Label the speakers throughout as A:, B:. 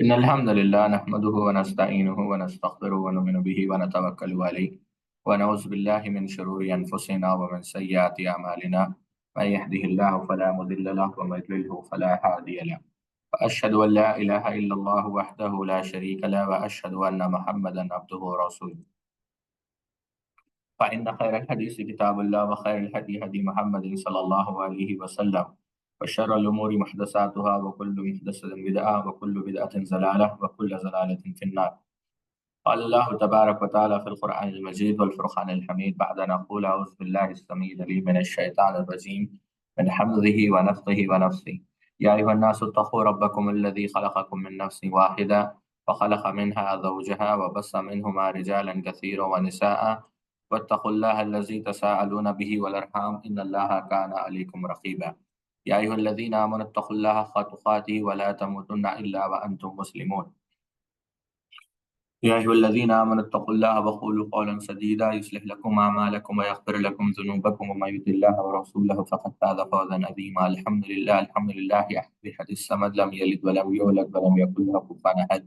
A: إن الحمد لله نحمده ونستعينه ونستغفره ونؤمن به ونتوكل عليه ونعوذ بالله من شرور أنفسنا ومن سيئات أعمالنا من يهده الله فلا مضل له ومن يضلله فلا هادي له وأشهد أن لا إله إلا الله وحده لا شريك له وأشهد أن محمدا عبده ورسوله فإن خير الحديث كتاب الله وخير الهدي هدي محمد صلى الله عليه وسلم وشر الأمور محدثاتها وكل محدثة بدعة وكل بدعة ضلالة وكل ضلالة في النار. قال الله تبارك وتعالى في القرآن المجيد والفرقان الحميد بعد أن أقول أعوذ بالله السميع العليم من الشيطان الرجيم من حمده ونفخه ونفثه. يا أيها الناس اتقوا ربكم الذي خلقكم من نفس واحدة وخلق منها زوجها وبث منهما رجالا كثيرا ونساء واتقوا الله الذي تساءلون به والأرحام إن الله كان عليكم رقيبا. يا أيها الذين آمنوا اتقوا الله حق تقاته ولا تموتن إلا وأنتم مسلمون. يا أيها الذين آمنوا اتقوا الله وقولوا قولا سديدا يصلح لكم أعمالكم ويغفر لكم ذنوبكم ومن يطع الله ورسوله فقد فاز فوزا عظيما. الحمد لله الحمد لله أحد الصمد لم يلد ولم يولد ولم يكن له كفوا أحد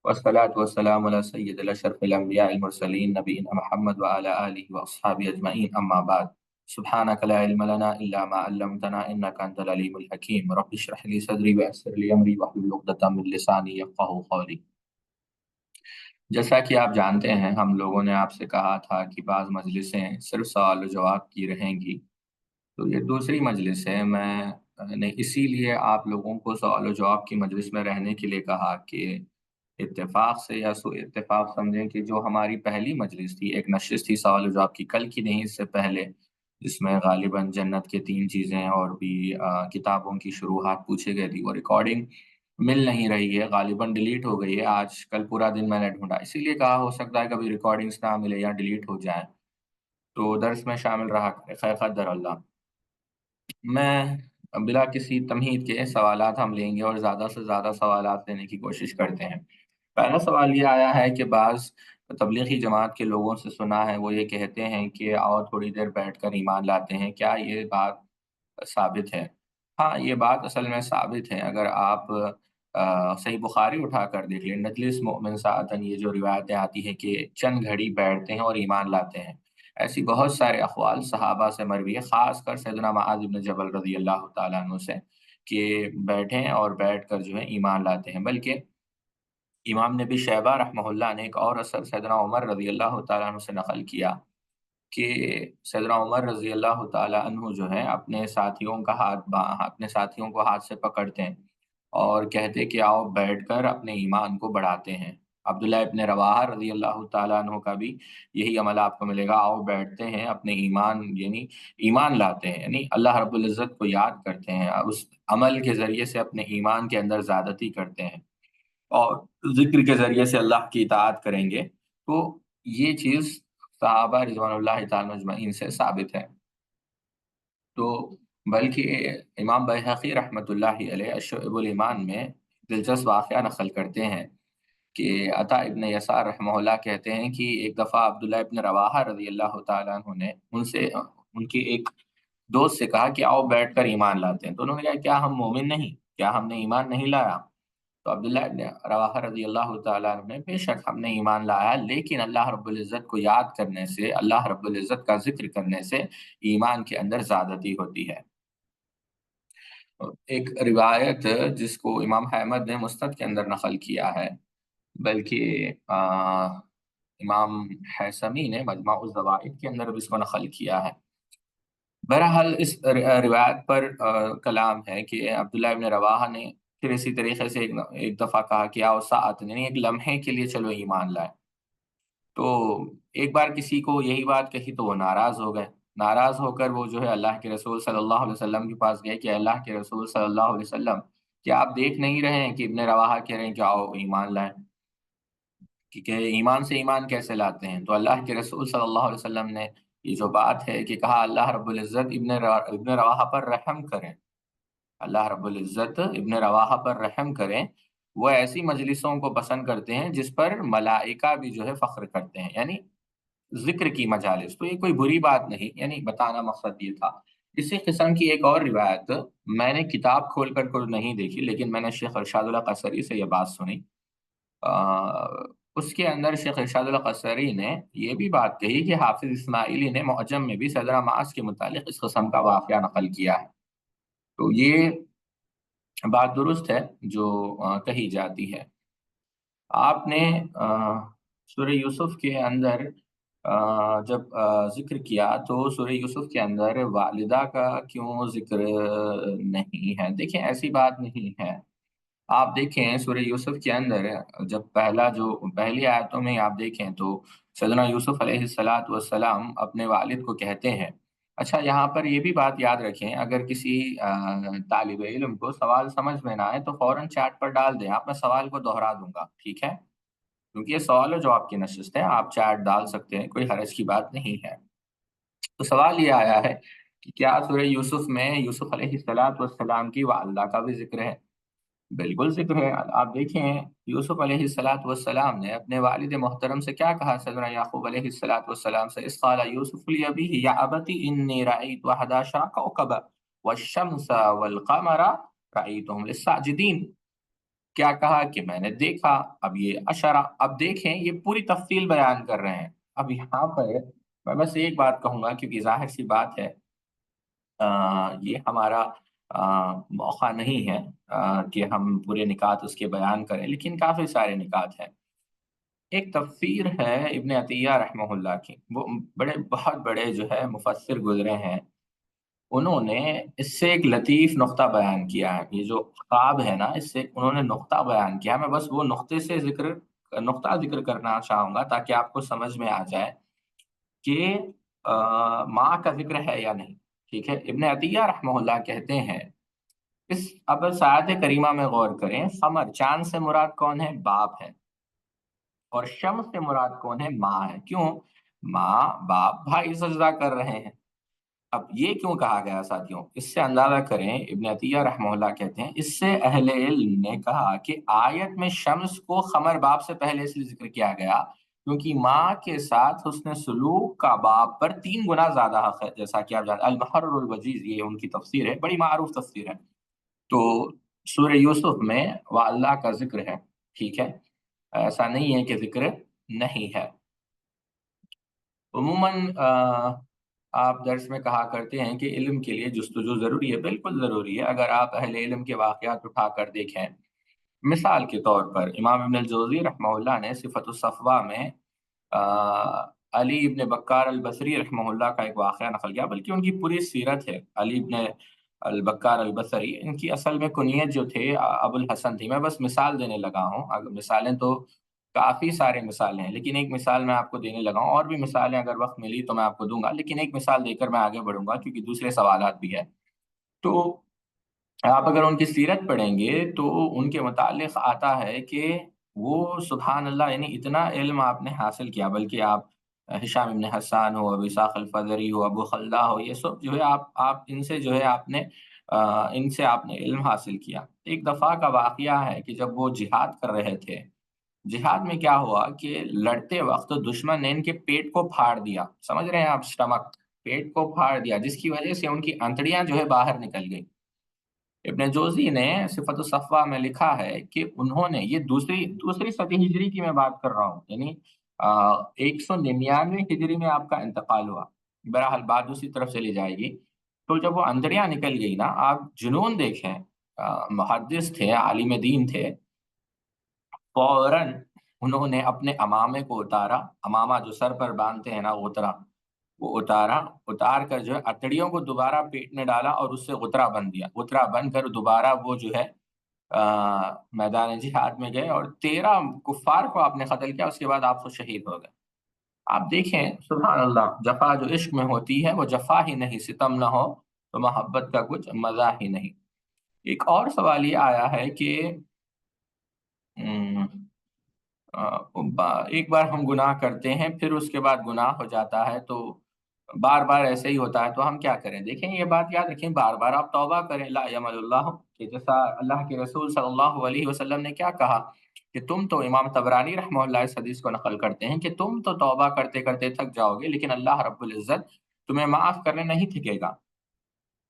A: والصلاة والسلام على سيد الأشرف الأنبياء المرسلين نبينا محمد وعلى آله وأصحابه أجمعين أما بعد. سبحانك لا علم لنا إلا ما علمتنا إنك أنت العليم الحكيم. رب اشرح لي صدري ويسر لي أمري واحلل عقدة من لساني يفقهوا قولي. جیسا کہ آپ جانتے ہیں ہم لوگوں نے آپ سے کہا تھا کہ بعض مجلسیں صرف سوال و جواب کی رہیں گی، تو یہ دوسری مجلس ہے۔ میں نے اسی لیے آپ لوگوں کو سوال و جواب کی مجلس میں رہنے کے لیے کہا کہ اتفاق سے یا سوء اتفاق سمجھیں کہ جو ہماری پہلی مجلس تھی، ایک نشست تھی سوال و جواب کی، کل کی نہیں اس سے پہلے، جس میں غالباً جنت کے 3 چیزیں اور بھی کتابوں کی شروحات پوچھے گئے تھی، وہ ریکارڈنگ مل نہیں رہی ہے، غالباً ڈیلیٹ ہو گئی ہے۔ آج کل پورا دن میں نے ڈھونڈا، اسی لیے کہا ہو سکتا ہے کبھی ریکارڈنگز نہ ملے یا ڈیلیٹ ہو جائیں، تو درس میں شامل رہا کرے، خیر قدر اللہ۔ میں بلا کسی تمہید کے سوالات ہم لیں گے اور زیادہ سے زیادہ سوالات لینے کی کوشش کرتے ہیں۔ پہلا سوال یہ آیا ہے کہ بعض تبلیغی جماعت کے لوگوں سے سنا ہے، وہ یہ کہتے ہیں کہ آؤ تھوڑی دیر بیٹھ کر ایمان لاتے ہیں، کیا یہ بات ثابت ہے؟ ہاں، یہ بات اصل میں ثابت ہے۔ اگر آپ صحیح بخاری اٹھا کر دیکھ لیں، نجلس مؤمن ساعتن، یہ جو روایتیں آتی ہیں کہ چند گھڑی بیٹھتے ہیں اور ایمان لاتے ہیں، ایسی بہت سارے اقوال صحابہ سے مروی ہے، خاص کر سیدنا معاذ بن جبل رضی اللہ تعالیٰ عنہ سے، کہ بیٹھیں اور بیٹھ کر جو ہے ایمان لاتے ہیں۔ بلکہ امام نبی شیبہ رحمہ اللہ نے ایک اور اثر سیدنا عمر رضی اللہ تعالیٰ عنہ سے نقل کیا کہ سیدنا عمر رضی اللہ تعالیٰ عنہ جو ہے اپنے ساتھیوں کو ہاتھ سے پکڑتے ہیں اور کہتے کہ آؤ بیٹھ کر اپنے ایمان کو بڑھاتے ہیں۔ عبداللہ ابن رواحہ رضی اللہ تعالیٰ عنہ کا بھی یہی عمل آپ کو ملے گا، آؤ بیٹھتے ہیں اپنے ایمان، یعنی ایمان لاتے ہیں، یعنی اللہ رب العزت کو یاد کرتے ہیں، اس عمل کے ذریعے سے اپنے ایمان کے اندر زیادتی کرتے ہیں اور ذکر کے ذریعے سے اللہ کی اطاعت کریں گے، تو یہ چیز صحابہ رضوان اللہ تعالیٰ اجمعین سے ثابت ہے۔ تو بلکہ امام بیہقی رحمۃ اللہ علیہ شعب الایمان میں دلچسپ واقعہ نقل کرتے ہیں کہ عطا ابن یسار رحمہ اللہ کہتے ہیں کہ ایک دفعہ عبداللہ ابن رواحہ رضی اللہ تعالیٰ عنہ نے ان کے ایک دوست سے کہا کہ آؤ بیٹھ کر ایمان لاتے ہیں، تو انہوں نے کہا کیا ہم مومن نہیں، کیا ہم نے ایمان نہیں لایا؟ تو عبداللہ ابن رواحہ رضی اللہ تعالیٰ عنہ نے، بے شک ہم نے ایمان لایا، لیکن اللہ رب العزت کو یاد کرنے سے، اللہ رب العزت کا ذکر کرنے سے ایمان کے اندر زیادتی ہوتی ہے۔ ایک روایت جس کو امام احمد نے مسند کے اندر نقل کیا ہے، بلکہ امام حیثمی نے مجمع الزوائد کے اندر بھی اس کو نقل کیا ہے۔ بہرحال اس روایت پر کلام ہے کہ عبداللہ ابن رواحہ نے پھر اسی طریقے سے ایک دفعہ کہا کہ آؤ ساعت، یعنی ایک لمحے کے لیے چلو ایمان لائے۔ تو ایک بار کسی کو یہی بات کہی تو وہ ناراض ہو گئے، ناراض ہو کر وہ جو ہے اللہ کے رسول صلی اللہ علیہ وسلم کے پاس گئے کہ اللہ کے رسول صلی اللہ علیہ وسلم، کیا آپ دیکھ نہیں رہے ہیں کہ ابن رواحہ کہہ رہے ہیں کہ آؤ ایمان لائیں، کہ ایمان سے ایمان کیسے لاتے ہیں؟ تو اللہ کے رسول صلی اللہ علیہ وسلم نے یہ جو بات ہے کہ کہا اللہ رب العزت ابن رواحہ پر رحم کریں، اللہ رب العزت ابن رواحہ پر رحم کریں، وہ ایسی مجلسوں کو پسند کرتے ہیں جس پر ملائکہ بھی جو ہے فخر کرتے ہیں، یعنی ذکر کی مجالس۔ تو یہ کوئی بری بات نہیں، یعنی بتانا مقصد یہ تھا اسی قسم کی ایک اور روایت میں نے کتاب کھول کر کو نہیں دیکھی، لیکن میں نے شیخ ارشاد اللہ قصری سے یہ بات سنی۔ آ، اس کے اندر شیخ ارشاد اللہ قصری نے یہ بھی بات کہی کہ حافظ اسماعیلی نے معجم میں بھی صدر معاذ کے متعلق اس قسم کا واقعہ نقل کیا ہے۔ تو یہ بات درست ہے جو کہی جاتی ہے۔ آپ نے سورہ یوسف کے اندر جب ذکر کیا تو سورہ یوسف کے اندر والدہ کا کیوں ذکر نہیں ہے؟ دیکھیں ایسی بات نہیں ہے۔ آپ دیکھیں سورہ یوسف کے اندر جب پہلی آیتوں میں آپ دیکھیں تو سیدنا یوسف علیہ السلام اپنے والد کو کہتے ہیں۔ اچھا، یہاں پر یہ بھی بات یاد رکھیں، اگر کسی طالب علم کو سوال سمجھ میں نہ آئے تو فوراً چیٹ پر ڈال دیں، آپ میں سوال کو دوہرا دوں گا، ٹھیک ہے؟ کیونکہ یہ سوال و جواب کی نشست ہے، آپ چیٹ ڈال سکتے ہیں، کوئی حرج کی بات نہیں ہے۔ تو سوال یہ آیا ہے کہ کیا سورہ یوسف میں یوسف علیہ السلام کی والدہ کا بھی ذکر ہے؟ بالکل ذکر ہے۔ آپ دیکھیں یوسف علیہ السلام نے اپنے والد محترم سے کیا کہا؟ سیدنا یعقوب علیہ السلام سے، اذ قال یوسف لأبیہ یا ابت انی رأیت 11 کوکبا والشمس والقمر رأیتهم للساجدین۔ کیا کہا کہ میں نے دیکھا، اب یہ اشرا، اب دیکھیں یہ پوری تفصیل بیان کر رہے ہیں۔ اب یہاں پر میں بس ایک بات کہوں گا کیونکہ ظاہر سی بات ہے یہ ہمارا موقع نہیں ہے کہ ہم پورے نکات اس کے بیان کریں، لیکن کافی سارے نکات ہیں۔ ایک تفسیر ہے ابن عطیہ رحمہ اللہ کی، وہ بہت بڑے جو ہے مفسر گزرے ہیں، انہوں نے اس سے ایک لطیف نقطہ بیان کیا ہے۔ یہ جو خواب ہے نا، اس سے انہوں نے نقطہ بیان کیا، میں بس وہ نقطہ ذکر کرنا چاہوں گا تاکہ آپ کو سمجھ میں آ جائے کہ ماں کا ذکر ہے یا نہیں، ٹھیک ہے؟ ابن عطیہ رحمہ اللہ کہتے ہیں، اب آیت کریمہ میں غور کریں، قمر چاند سے مراد کون ہے؟ باپ ہے، اور شمس سے مراد کون ہے؟ ماں ہے۔ کیوں؟ ماں باپ بھائی سجدہ کر رہے ہیں۔ اب یہ کیوں کہا گیا ساتھیوں؟ اس سے اندازہ کریں، ابن عطیہ رحمہ اللہ کہتے ہیں اس سے اہل علم نے کہا کہ آیت میں شمس کو قمر باپ سے پہلے اس لیے ذکر کیا گیا کیونکہ ماں کے ساتھ حسن سلوک کا باپ پر 3 گنا زیادہ حق ہے، جیسا کہ آپ جانتے ہیں۔ المحرر الوجیز یہ ان کی تفسیر ہے، بڑی معروف تفسیر ہے۔ تو سورہ یوسف میں واللہ کا ذکر ہے، ٹھیک ہے؟ ایسا نہیں ہے کہ ذکر نہیں ہے۔ عموماً آپ درس میں کہا کرتے ہیں کہ علم کے لیے جستجو ضروری ہے، بالکل ضروری ہے۔ اگر آپ اہل علم کے واقعات اٹھا کر دیکھیں، مثال کے طور پر امام ابن الجوزی رحمہ اللہ نے صفت الصفوہ میں علی ابن بکار البصری رحمہ اللہ کا ایک واقعہ نقل کیا، بلکہ ان کی پوری سیرت ہے۔ علی ابن البکار البصری، ان کی اصل میں کنیت جو تھے ابو الحسن تھی۔ میں بس مثال دینے لگا ہوں، اگر مثالیں تو کافی سارے مثالیں ہیں، لیکن ایک مثال میں آپ کو دینے لگا ہوں، اور بھی مثالیں اگر وقت ملی تو میں آپ کو دوں گا، لیکن ایک مثال دے کر میں آگے بڑھوں گا کیونکہ دوسرے سوالات بھی ہیں۔ تو آپ اگر ان کی سیرت پڑھیں گے تو ان کے متعلق آتا ہے کہ وہ سبحان اللہ، یعنی اتنا علم آپ نے حاصل کیا، بلکہ آپ ہشام ابن حسان ہو، ابو اسحاق الفزری ہو، ابو خلدہ ہو، یہ سب جو ہے آپ ان سے جو ہے ان سے آپ نے علم حاصل کیا۔ ایک دفعہ کا واقعہ ہے کہ جب وہ جہاد کر رہے تھے، جہاد میں کیا ہوا کہ لڑتے وقت دشمن نے ان کے پیٹ کو پھاڑ دیا، سمجھ رہے ہیں آپ؟ اسٹمک، پیٹ کو پھاڑ دیا، جس کی وجہ سے ان کی انتڑیاں جو ہے باہر نکل گئی۔ ابن جوزی نے صفت الصفوہ میں لکھا ہے کہ انہوں نے، یہ دوسری صدی ہجری کی میں بات کر رہا ہوں، یعنی 199 ہجری میں آپ کا انتقال ہوا، بہرحال بات دوسری طرف چلی جائے گی۔ تو جب وہ اندڑیاں نکل گئی نا، آپ جنون دیکھیں، محدث تھے، عالم دین تھے، فوراً انہوں نے اپنے امامے کو اتارا، امامہ جو سر پر باندھتے ہیں نا، غترا، وہ اتار کر جو ہے اتڑیوں کو دوبارہ پیٹ میں ڈالا اور اس سے غترا بن دیا، غترا بن کر دوبارہ وہ جو ہے میدان جہاد میں گئے اور 13 کفار کو آپ نے قتل کیا، اس کے بعد آپ کو شہید ہو گئے۔ آپ دیکھیں سبحان اللہ، جفا جو عشق میں ہوتی ہے وہ جفا ہی نہیں، ستم نہ ہو تو محبت کا کچھ مزہ ہی نہیں۔ ایک اور سوال یہ آیا ہے کہ ایک بار ہم گناہ کرتے ہیں پھر اس کے بعد گناہ ہو جاتا ہے تو بار بار ایسے ہی ہوتا ہے تو ہم کیا کریں؟ دیکھیں یہ بات یاد رکھیں، بار بار آپ توبہ کریں، لا یمل اللہ، کہ جیسا اللہ کے رسول صلی اللہ علیہ وسلم نے کیا کہا کہ تم تو، امام طبرانی رحمہ اللہ اس حدیث کو نقل کرتے ہیں کہ تم تو توبہ کرتے کرتے تھک جاؤ گے، لیکن اللہ رب العزت تمہیں معاف کرنے نہیں تھکے گا۔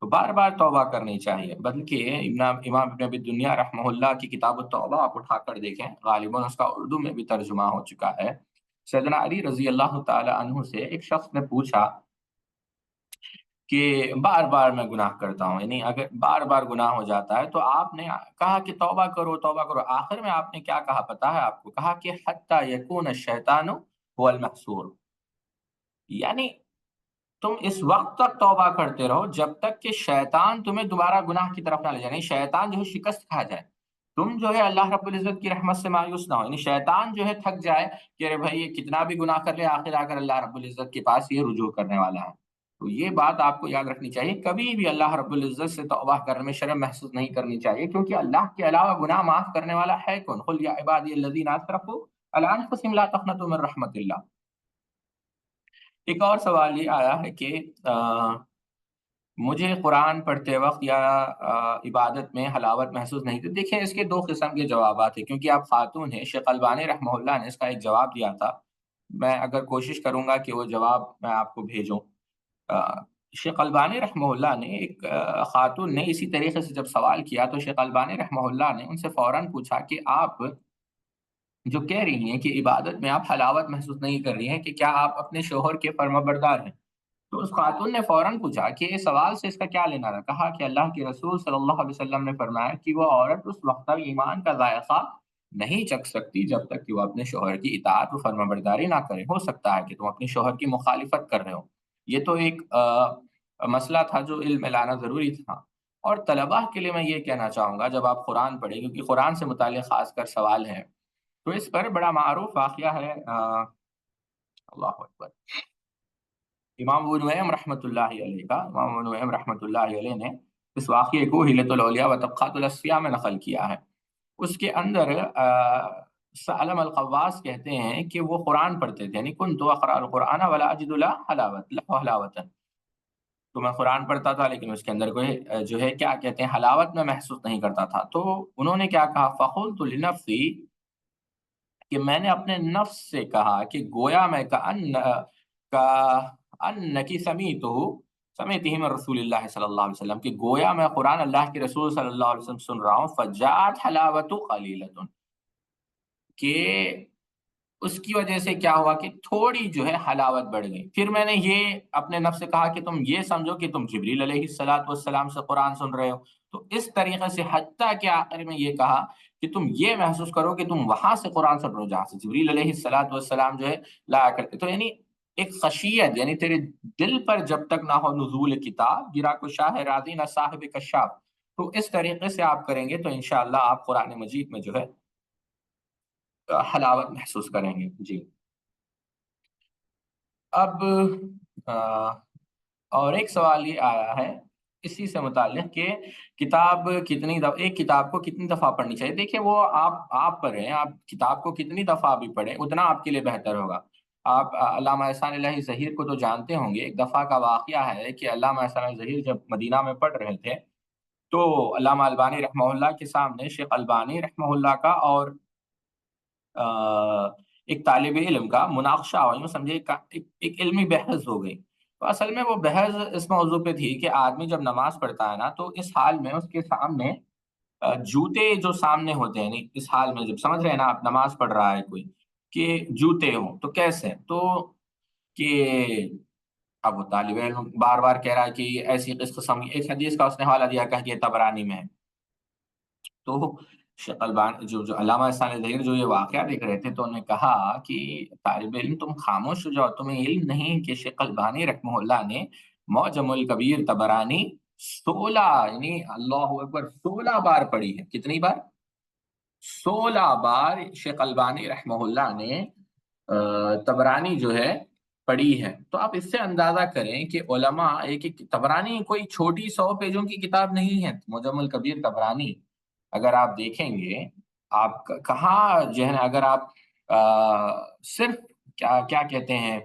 A: تو بار بار توبہ کرنی چاہیے، بلکہ امام ابن ابی دنیا رحمہ اللہ کی کتاب التوبہ آپ اٹھا کر دیکھیں، غالباً اس کا اردو میں بھی ترجمہ ہو چکا ہے۔ سیدنا علی رضی اللہ تعالی عنہ سے ایک شخص نے پوچھا کہ بار بار میں گناہ کرتا ہوں، یعنی اگر بار بار گناہ ہو جاتا ہے تو آپ نے کہا کہ توبہ کرو توبہ کرو، آخر میں آپ نے کیا کہا پتا ہے آپ کو؟ کہا کہ حتی یکون الشیطان هو المحصور، یعنی تم اس وقت تک توبہ کرتے رہو جب تک کہ شیطان تمہیں دوبارہ گناہ کی طرف نہ لے جائے، یعنی شیطان جو ہے شکست کھا جائے، تم جو ہے اللہ رب العزت کی رحمت سے مایوس نہ ہو، یعنی شیطان جو ہے تھک جائے کہ ارے بھائی یہ کتنا بھی گناہ کر لے آخر آ کر اللہ رب العزت کے پاس یہ رجوع کرنے والا ہے۔ تو یہ بات آپ کو یاد رکھنی چاہیے، کبھی بھی اللہ رب العزت سے توبہ کرنے میں شرم محسوس نہیں کرنی چاہیے، کیونکہ اللہ کے علاوہ گناہ معاف کرنے والا ہے کون؟ قل یا عبادی الذین اسرفوا علی انفسہم لا تقنطوا من رحمت اللہ۔ ایک اور سوال یہ آیا ہے کہ مجھے قرآن پڑھتے وقت یا عبادت میں حلاوت محسوس نہیں ہوتی۔ دیکھیں اس کے دو قسم کے جوابات ہیں، کیونکہ آپ خاتون ہیں، شیخ البانی رحمہ اللہ نے اس کا ایک جواب دیا تھا، میں اگر کوشش کروں گا کہ وہ جواب میں آپ کو بھیجوں۔ آ، شیخ البانی رحمہ اللہ نے ایک خاتون نے اسی طریقے سے جب سوال کیا تو شیخ البانی رحمہ اللہ نے ان سے فوراً پوچھا کہ آپ جو کہہ رہی ہیں کہ عبادت میں آپ حلاوت محسوس نہیں کر رہی ہیں، کہ کیا آپ اپنے شوہر کے فرما بردار ہیں؟ تو اس خاتون نے فوراً پوچھا کہ اس سوال سے اس کا کیا لینا تھا؟ کہا کہ اللہ کے رسول صلی اللہ علیہ وسلم نے فرمایا کہ وہ عورت اس وقت تک ایمان کا ذائقہ نہیں چکھ سکتی جب تک کہ وہ اپنے شوہر کی اطاعت و فرما برداری نہ کرے۔ ہو سکتا ہے کہ تم اپنے شوہر کی مخالفت کر رہے ہو، یہ تو ایک مسئلہ تھا جو علم میں لانا ضروری تھا۔ اور طلباء کے لیے میں یہ کہنا چاہوں گا، جب آپ قرآن پڑھیں، کیونکہ قرآن سے متعلق خاص کر سوال ہے، تو اس پر بڑا معروف واقعہ ہے، اللہ اکبر، امام ابو نعیم رحمۃ اللہ علیہ کا، امام ابو نعیم رحمۃ اللہ علیہ نے اس واقعے کو حیلۃ الاولیاء و طبقات الاصفیاء میں نقل کیا ہے۔ اس کے اندر سالم القواس کہتے ہیں کہ وہ قرآن پڑھتے تھے، یعنی کنت اقرأ القرآن ولا اجد له حلاوة، تو میں قرآن پڑھتا تھا لیکن اس کے اندر کوئی جو ہے کیا کہتے ہیں حلاوت میں محسوس نہیں کرتا تھا۔ تو انہوں نے کیا کہا؟ فقلت لنفسی، کہ میں نے اپنے نفس سے کہا کہ گویا میں انکی سمیتہ من رسول اللہ صلی اللہ علیہ وسلم، کہ گویا میں قرآن اللہ کے رسول صلی اللہ علیہ وسلم سن رہا ہوں، فجاءت حلاوت قلیلۃ، کہ اس کی وجہ سے کیا ہوا کہ تھوڑی جو ہے حلاوت بڑھ گئی۔ پھر میں نے یہ اپنے نفس سے کہا کہ تم یہ سمجھو کہ تم جبریل علیہ الصلوۃ والسلام سے قرآن سن رہے ہو، تو اس طریقے سے حتیٰ کہ آخر میں یہ کہا کہ تم یہ محسوس کرو کہ تم وہاں سے قرآن سن رہے ہو جہاں سے جبریل علیہ الصلوۃ والسلام جو ہے لایا کرتے۔ تو یعنی ایک خشیت، یعنی تیرے دل پر جب تک نہ ہو نزول کتاب، گرا کو شاہ راضی نہ صاحب کشاف، تو اس طریقے سے آپ کریں گے تو انشاءاللہ آپ قرآن مجید میں جو ہے حلاوت محسوس کریں گے۔ جی، اب آ، اور ایک سوال یہ آیا ہے اسی سے متعلق کہ کتاب کتنی دفعہ، ایک کتاب کو کتنی دفعہ پڑھنی چاہیے؟ دیکھیں وہ آپ پر ہیں، آپ کتاب کو کتنی دفعہ بھی پڑھیں اتنا آپ کے لیے بہتر ہوگا۔ آپ علامہ احسان الہی ظہیر کو تو جانتے ہوں گے، ایک دفعہ کا واقعہ ہے کہ علامہ احسان الہی ظہیر جب مدینہ میں پڑھ رہے تھے تو علامہ البانی رحمہ اللہ کے سامنے شیخ البانی رحمہ اللہ کا اور ایک طالب علم کا مناقشہ ہوا، یوں سمجھے ایک علمی بحث ہو گئی۔ تو اصل میں وہ بحث اس موضوع پہ تھی کہ آدمی جب نماز پڑھتا ہے نا تو اس حال میں اس کے سامنے جوتے جو سامنے ہوتے ہیں، یعنی اس حال میں جب سمجھ رہے ہیں نا آپ، نماز پڑھ رہا ہے کوئی کہ جوتے ہوں تو کیسے، تو کہ اب وہ طالب علم بار بار کہہ رہا ہے کہ ایسی اس قسم کی ایک حدیث کا اس نے حوالہ دیا، کہ یہ طبرانی میں ہے۔ تو شیخ البانی جو علامہ احسان ظہیر جو یہ واقعہ دیکھ رہے تھے تو انہوں نے کہا کہ طالب علم تم خاموش ہو جاؤ، تمہیں علم نہیں کہ شیخ البانی رحمہ اللہ نے معجم الکبیر طبرانی 16 یعنی اللہ اکبر 16 بار پڑھی ہے۔ کتنی بار؟ 16 بار شیخ البانی رحمہ اللہ نے طبرانی جو ہے پڑھی ہے۔ تو آپ اس سے اندازہ کریں کہ علماء ایک طبرانی کوئی چھوٹی 100 پیجوں کی کتاب نہیں ہے، معجم الکبیر طبرانی اگر آپ دیکھیں گے، آپ کہاں جو ہے نا، اگر آپ صرف کیا کیا کہتے ہیں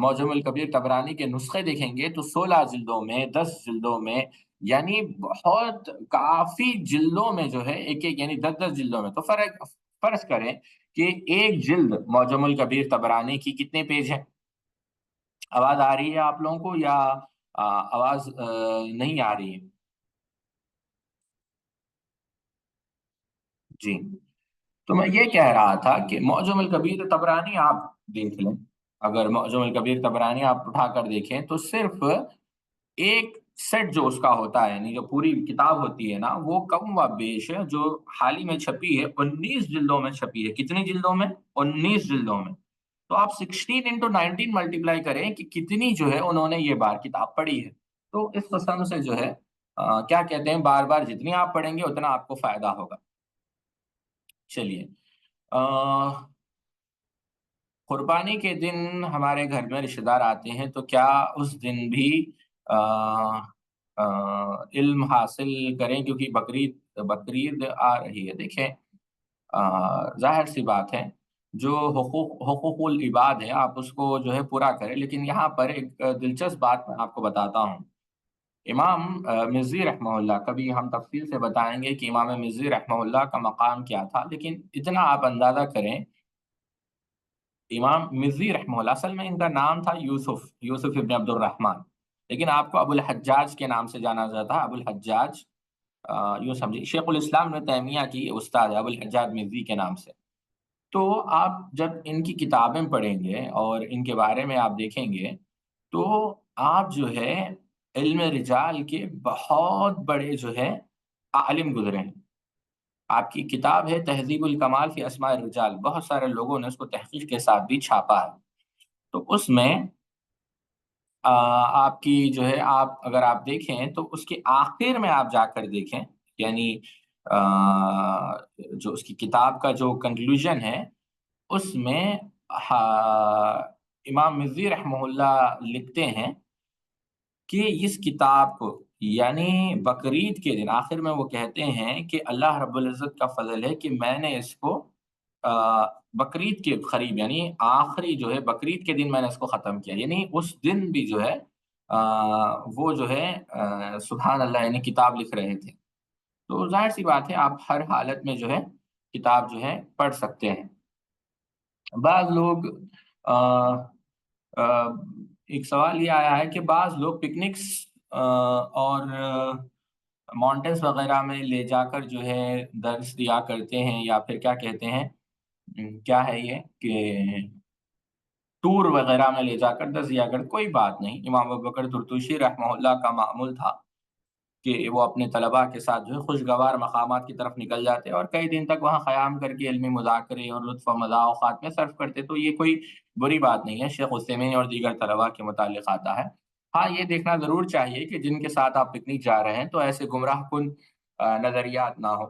A: معجم الکبیر طبرانی کے نسخے دیکھیں گے تو 16 جلدوں میں، 10 جلدوں میں، یعنی بہت کافی جلدوں میں جو ہے ایک ایک، یعنی 10 جلدوں میں، تو فرض کریں کہ ایک جلد معجم الکبیر طبرانی کی کتنے پیج ہے؟ آواز آ رہی ہے آپ لوگوں کو یا آواز نہیں آ رہی ہے؟ جی، تو میں یہ کہہ رہا تھا کہ معجم الکبیر طبرانی آپ دیکھ لیں، اگر معجم الکبیر طبرانی آپ اٹھا کر دیکھیں تو صرف ایک سیٹ جو اس کا ہوتا ہے، یعنی جو پوری کتاب ہوتی ہے نا، وہ کم و بیش جو حال ہی میں چھپی ہے 19 جلدوں میں چھپی ہے۔ کتنی جلدوں میں؟ 19 جلدوں میں۔ تو آپ 16 × 19 ملٹیپلائی کریں کہ کتنی جو ہے انہوں نے یہ بار کتاب پڑھی ہے۔ تو اس قسم سے جو ہے کیا کہتے ہیں، بار بار جتنی آپ پڑھیں گے اتنا آپ کو فائدہ ہوگا۔ چلیے، قربانی کے دن ہمارے گھر میں رشتہ دار آتے ہیں تو کیا اس دن بھی آ، آ، علم حاصل کریں؟ کیونکہ بقرعید آ رہی ہے۔ دیکھیں، ظاہر سی بات ہے، جو حقوق العباد ہے آپ اس کو جو ہے پورا کریں، لیکن یہاں پر ایک دلچسپ بات میں آپ کو بتاتا ہوں۔ امام مزی رحمہ اللہ، کبھی ہم تفصیل سے بتائیں گے کہ امام مزی رحمہ اللہ کا مقام کیا تھا، لیکن اتنا آپ اندازہ کریں، امام مزی رحمہ اللہ اصل میں ان کا نام تھا یوسف ابن عبد الرحمن، لیکن آپ کو ابو الحجاج کے نام سے جانا جاتا ہے۔ ابو الحجاج، یوں سمجھے شیخ الاسلام ابن تیمیہ کی استاد ہے ابو الحجاج مزی کے نام سے۔ تو آپ جب ان کی کتابیں پڑھیں گے اور ان کے بارے میں آپ دیکھیں گے تو آپ جو ہے علم رجال کے بہت بڑے جو ہے عالم گزرے ہیں۔ آپ کی کتاب ہے تہذیب الکمال فی اسماء الرجال، بہت سارے لوگوں نے اس کو تحقیق کے ساتھ بھی چھاپا ہے۔ تو اس میں آپ کی جو ہے، آپ اگر آپ دیکھیں تو اس کے آخر میں آپ جا کر دیکھیں، یعنی آ، جو اس کی کتاب کا جو کنکلوژن ہے اس میں امام مزی رحمہ اللہ لکھتے ہیں کہ اس کتاب کو، یعنی بقرعید کے دن آخر میں وہ کہتے ہیں کہ اللہ رب العزت کا فضل ہے کہ میں نے اس کو آ، بقرعید کے قریب، یعنی آخری جو ہے بقرعید کے دن میں نے اس کو ختم کیا، یعنی اس دن بھی جو ہے وہ جو ہے سبحان اللہ، یعنی کتاب لکھ رہے تھے۔ تو ظاہر سی بات ہے، آپ ہر حالت میں جو ہے کتاب جو ہے پڑھ سکتے ہیں۔ بعض لوگ آ، آ، ایک سوال یہ آیا ہے کہ بعض لوگ پکنکس اور ماؤنٹینس وغیرہ میں لے جا کر جو ہے درس دیا کرتے ہیں، یا پھر کیا کہتے ہیں، کیا ہے یہ کہ ٹور وغیرہ میں لے جا کر درس دیا کر۔ کوئی بات نہیں، امام ابوبکر طرطوشی رحمہ اللہ کا معمول تھا کہ وہ اپنے طلباء کے ساتھ جو ہے خوشگوار مقامات کی طرف نکل جاتے اور کئی دن تک وہاں قیام کر کے علمی مذاکرے اور لطف و مزاح اوقات میں صرف کرتے۔ تو یہ کوئی بری بات نہیں ہے، شیخ عثیمین اور دیگر طلباء کے متعلق آتا ہے۔ ہاں، یہ دیکھنا ضرور چاہیے کہ جن کے ساتھ آپ پکنک جا رہے ہیں تو ایسے گمراہ کن نظریات نہ ہو،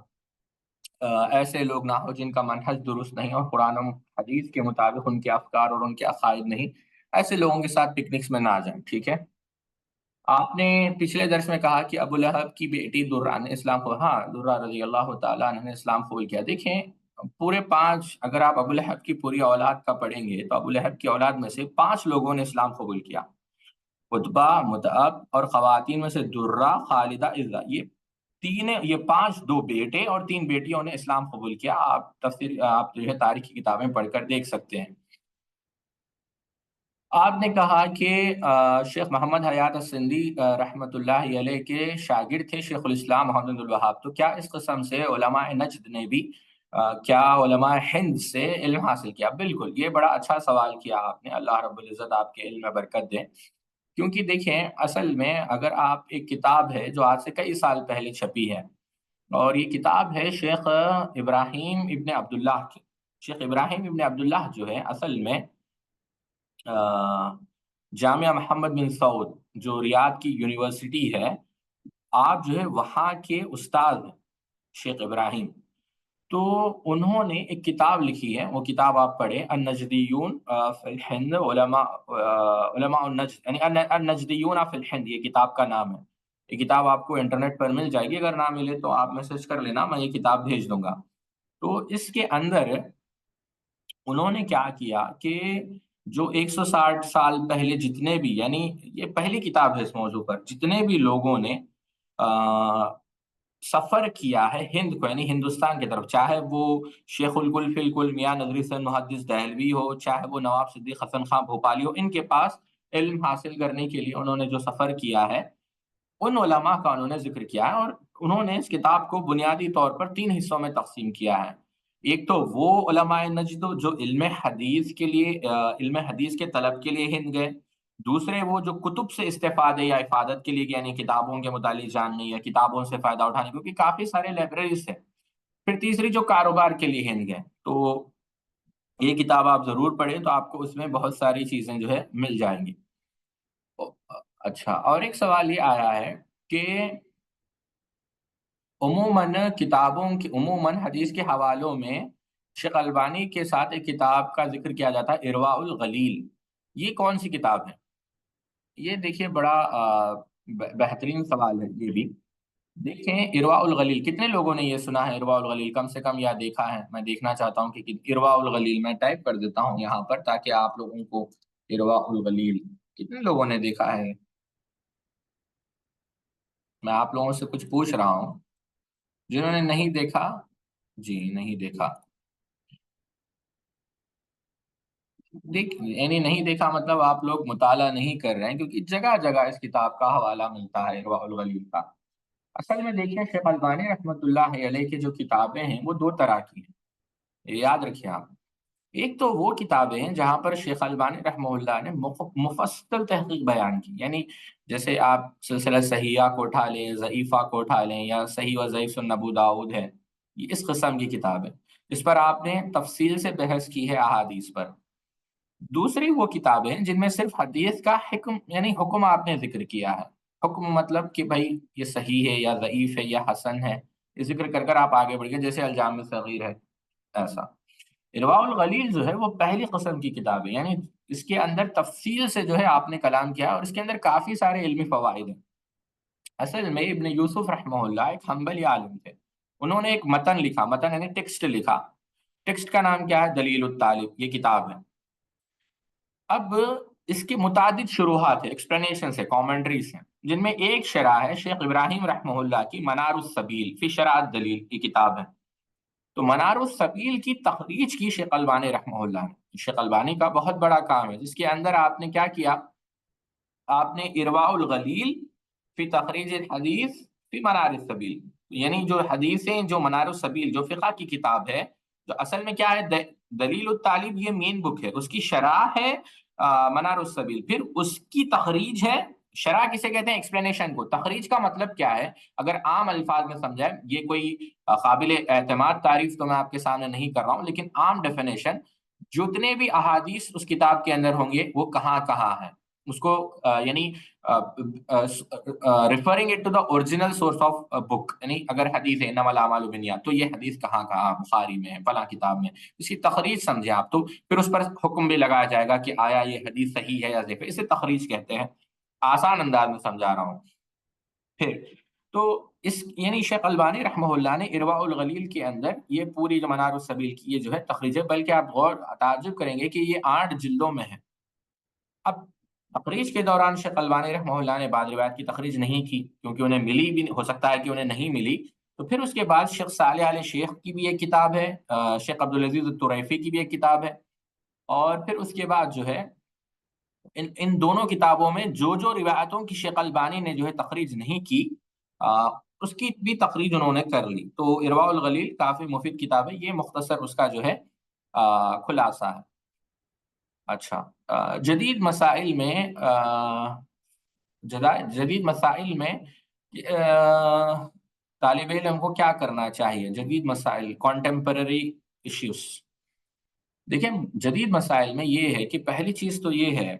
A: ایسے لوگ نہ ہو جن کا منہج درست نہیں اور قرآن و حدیث کے مطابق ان کے افکار اور ان کے عقائد نہیں، ایسے لوگوں کے ساتھ پکنکس میں نہ جائیں، ٹھیک ہے؟ آپ نے پچھلے درس میں کہا کہ ابو لہب کی بیٹی درہ نے اسلام کو، ہاں، درہ رضی اللہ تعالیٰ عنہ نے اسلام قبول کیا۔ دیکھیں، پورے 5، اگر آپ ابو لہب کی پوری اولاد کا پڑھیں گے تو ابو لہب کی اولاد میں سے 5 لوگوں نے اسلام قبول کیا: عتبہ، متعب، اور خواتین میں سے درہ، خالدہ، عزہ۔ یہ 5، 2 بیٹے اور 3 بیٹیوں نے اسلام قبول کیا۔ آپ جو ہے تاریخی کتابیں پڑھ کر دیکھ سکتے ہیں۔ آپ نے کہا کہ شیخ محمد حیات السندی رحمۃ اللہ علیہ کے شاگرد تھے شیخ الاسلام محمد بن الوہاب، تو کیا اس قسم سے علماء نجد نے بھی کیا علماء ہند سے علم حاصل کیا؟ بالکل، یہ بڑا اچھا سوال کیا آپ نے، اللہ رب العزت آپ کے علم میں برکت دے۔ کیونکہ دیکھیں، اصل میں اگر آپ، ایک کتاب ہے جو آج سے کئی سال پہلے چھپی ہے، اور یہ کتاب ہے شیخ ابراہیم ابن عبداللہ کی۔ شیخ ابراہیم ابن عبداللہ جو ہے اصل میں جامعہ محمد بن سعود جو ریاض کی یونیورسٹی ہے، آپ جو ہے وہاں کے استاد ہیں، شیخ ابراہیم۔ تو انہوں نے ایک کتاب لکھی ہے، وہ کتاب آپ پڑھیں، النجدیون فی الہند، علماء النجد، یعنی النجدیون فی الہند، یہ کتاب کا نام ہے۔ یہ کتاب آپ کو انٹرنیٹ پر مل جائے گی، اگر نہ ملے تو آپ میسج کر لینا، میں یہ کتاب بھیج دوں گا۔ تو اس کے اندر انہوں نے کیا کیا کہ جو 160 سال پہلے جتنے بھی، یعنی یہ پہلی کتاب ہے اس موضوع پر، جتنے بھی لوگوں نے سفر کیا ہے ہند کو، یعنی ہندوستان کی طرف، چاہے وہ شیخ الکل فی الکل میاں نظری سن محدث دہلوی ہو، چاہے وہ نواب صدیق حسن خان بھوپالی ہو، ان کے پاس علم حاصل کرنے کے لیے انہوں نے جو سفر کیا ہے، ان علماء کا انہوں نے ذکر کیا ہے، اور انہوں نے اس کتاب کو بنیادی طور پر 3 حصوں میں تقسیم کیا ہے۔ ایک تو وہ علماء نجد جو علم حدیث کے لیے علم حدیث کے طلب کے لیے ہند گئے، دوسرے وہ جو کتب سے استفادے یا افادت کے لیے گئے، یعنی کتابوں کے متعلق جاننے یا کتابوں سے فائدہ اٹھانے، کیونکہ کافی سارے لائبریریز ہیں۔ پھر تیسری جو کاروبار کے لیے ہند گئے، تو یہ کتاب آپ ضرور پڑھیں، تو آپ کو اس میں بہت ساری چیزیں جو ہے مل جائیں گی۔ اچھا، اور ایک سوال یہ آیا ہے کہ عموماً حدیث کے حوالوں میں شیخ البانی کے ساتھ ایک کتاب کا ذکر کیا جاتا ہے، ارواء الغلیل۔ یہ کون سی کتاب ہے؟ یہ دیکھیے بڑا بہترین سوال ہے یہ بھی۔ دیکھیں ارواء الغلیل، کتنے لوگوں نے یہ سنا ہے ارواء الغلیل؟ کم سے کم یا دیکھا ہے؟ میں دیکھنا چاہتا ہوں کہ ارواء الغلیل، میں ٹائپ کر دیتا ہوں یہاں پر تاکہ آپ لوگوں کو ارواء الغلیل کتنے لوگوں نے دیکھا ہے؟ میں آپ لوگوں سے کچھ پوچھ رہا ہوں، جنہوں نے نہیں دیکھا، جی نہیں دیکھا، یعنی نہیں دیکھا مطلب آپ لوگ مطالعہ نہیں کر رہے ہیں، کیونکہ جگہ جگہ اس کتاب کا حوالہ ملتا ہے ارواء الغلیل کا۔ اصل میں دیکھیں شیخ البانی رحمۃ اللہ علیہ کی جو کتابیں ہیں وہ دو طرح کی ہیں، یہ یاد رکھیں آپ۔ ایک تو وہ کتابیں ہیں جہاں پر شیخ البانی رحمہ اللہ نے مفصل تحقیق بیان کی، یعنی جیسے آپ سلسلہ صحیحہ کو اٹھا لیں، ضعیفہ کو اٹھا لیں، یا صحیح و ضعیف سنن ابو داؤد ہے، یہ اس قسم کی کتاب ہے، اس پر آپ نے تفصیل سے بحث کی ہے احادیث پر۔ دوسری وہ کتابیں جن میں صرف حدیث کا حکم، یعنی حکم آپ نے ذکر کیا ہے، حکم مطلب کہ بھائی یہ صحیح ہے یا ضعیف ہے یا حسن ہے، یہ ذکر کر کر آپ آگے بڑھ گئے، جیسے الجامع صغیر ہے ایسا۔ ارواء الغلیل جو ہے وہ پہلی قسم کی کتاب ہے، یعنی اس کے اندر تفصیل سے جو ہے آپ نے کلام کیا، اور اس کے اندر کافی سارے علمی فوائد ہیں۔ اصل میں ابن یوسف رحمہ اللہ ایک حنبلی عالم تھے، انہوں نے ایک متن لکھا، متن یعنی ٹیکسٹ لکھا، ٹیکسٹ کا نام کیا ہے؟ دلیل الطالب، یہ کتاب ہے۔ اب اس کی متعدد شروحات ہیں، ایکسپلینیشنز ہیں، کامنٹریز ہیں، جن میں ایک شرح ہے شیخ ابراہیم رحمہ اللہ کی منار السبیل فی شرح الدلیل، یہ کتاب ہے۔ تو منار السبیل کی تخریج کی شیخ البانی رحمہ اللہ نے، شیخ البانی کا بہت بڑا کام ہے، جس کے اندر آپ نے کیا کیا؟ آپ نے ارواء الغلیل فی تخریج الحدیث فی منار السبیل، یعنی جو حدیثیں، جو منار السبیل جو فقہ کی کتاب ہے، جو اصل میں کیا ہے، دلیل الطالب یہ مین بک ہے، اس کی شرح ہے منار السبیل، پھر اس کی تخریج ہے۔ شرح کسے کہتے ہیں؟ ایکسپلینیشن کو۔ تخریج کا مطلب کیا ہے؟ اگر عام الفاظ میں سمجھائیں، یہ کوئی قابل اعتماد تعریف تو میں آپ کے سامنے نہیں کر رہا ہوں، لیکن عام ڈیفینیشن، جتنے بھی احادیث اس کتاب کے اندر ہوں گے وہ کہاں کہاں ہیں، اس کو یعنی referring it to the original source of book, یعنی اگر حدیث ہے انما الاعمال بالنیات، تو یہ حدیث کہاں کہاں، بخاری میں ہے، فلاں کتاب میں، اس کی تخریج سمجھیں آپ، تو پھر اس پر حکم بھی لگایا جائے گا کہ آیا یہ حدیث صحیح ہے یا ضعیف ہے، اسے تخریج کہتے ہیں، آسان انداز میں سمجھا رہا ہوں۔ پھر تو اس یعنی شیخ البانی رحمہ اللہ نے ارواء الغلیل کے اندر یہ پوری جو منار السبیل کی یہ جو ہے تخریج ہے، بلکہ آپ غور تعجب کریں گے کہ یہ 8 جلدوں میں ہے۔ اب تخریج کے دوران شیخ البانی رحمہ اللہ نے بعض روایت کی تخریج نہیں کی، کیونکہ انہیں ملی بھی، ہو سکتا ہے کہ انہیں نہیں ملی، تو پھر اس کے بعد شیخ صالح علیہ شیخ کی بھی ایک کتاب ہے، شیخ عبدالعزیز الطریفی کی بھی ایک کتاب ہے، اور پھر اس کے بعد جو ہے ان دونوں کتابوں میں جو جو روایتوں کی شیخ البانی نے جو ہے تخریج نہیں کی، اس کی بھی تخریج انہوں نے کر لی۔ تو ارواء الغلیل کافی مفید کتاب ہے، یہ مختصر اس کا جو ہے خلاصہ ہے۔ اچھا، جدید مسائل میں جدید مسائل میں طالب علم کو کیا کرنا چاہیے؟ جدید مسائل، کانٹمپرری ایشوز۔ دیکھیں جدید مسائل میں یہ ہے کہ پہلی چیز تو یہ ہے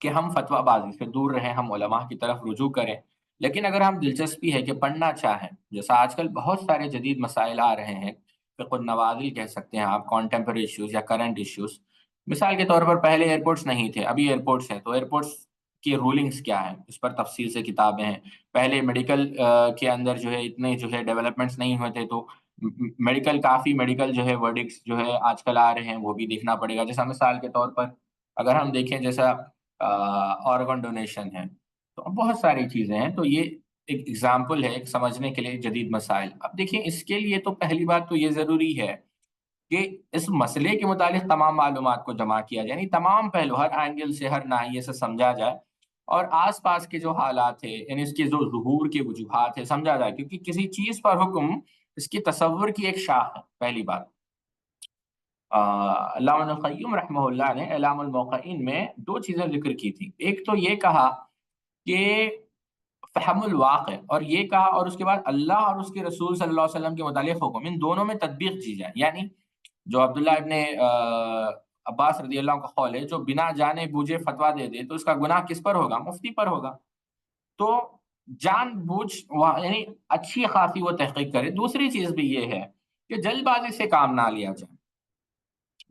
A: کہ ہم فتویٰ بازی سے دور رہیں، ہم علماء کی طرف رجوع کریں، لیکن اگر ہم دلچسپی ہے کہ پڑھنا چاہیں، جیسا آج کل بہت سارے جدید مسائل آ رہے ہیں، فقہ النوازل کہہ سکتے ہیں آپ، کانٹمپرری ایشوز یا کرنٹ ایشوز۔ مثال کے طور پر پہلے ایئرپورٹس نہیں تھے، ابھی ایئرپورٹس ہیں، تو ایئرپورٹس کی رولنگز کیا ہیں، اس پر تفصیل سے کتابیں ہیں۔ پہلے میڈیکل کے اندر جو ہے اتنے جو ہے ڈیولپمنٹس نہیں ہوئے تھے، تو کافی میڈیکل جو ہے ورڈکٹس جو ہے آج کل آ رہے ہیں، وہ بھی دیکھنا پڑے گا۔ جیسا مثال کے طور پر اگر ہم دیکھیں، جیسا آرگن ڈونیشن ہے، تو بہت ساری چیزیں ہیں، تو یہ ایک ایگزامپل ہے ایک سمجھنے کے لیے جدید مسائل۔ اب دیکھیں اس کے لیے تو پہلی بات تو یہ ضروری ہے کہ اس مسئلے کے متعلق تمام معلومات کو جمع کیا جائے، یعنی تمام پہلو ہر اینگل سے، ہر ناحیے سے سمجھا جائے، اور آس پاس کے جو حالات ہیں، یعنی اس کے جو ظہور کے وجوہات ہیں، سمجھا جائے، کیونکہ کسی چیز پر حکم اس کی تصور کی ایک شاخ ہے، پہلی بات۔ علامہ ابن القیم رحمہ اللہ نے اعلام الموقعین میں دو چیزیں ذکر کی تھی، ایک تو یہ کہا کہ فہم الواقع، اور یہ کہا، اور اس کے بعد اللہ اور اس کے رسول صلی اللہ علیہ وسلم کے متعلق حکم، ان دونوں میں تطبیق کی جائے، یعنی جو عبداللہ ابن عباس رضی اللہ عنہ کا قول ہے، جو بنا جانے بوجھے فتویٰ دے دے تو اس کا گناہ کس پر ہوگا؟ مفتی پر ہوگا۔ تو جان بوجھ یعنی اچھی خاصی وہ تحقیق کرے۔ دوسری چیز بھی یہ ہے کہ جلد بازی سے کام نہ لیا جائے۔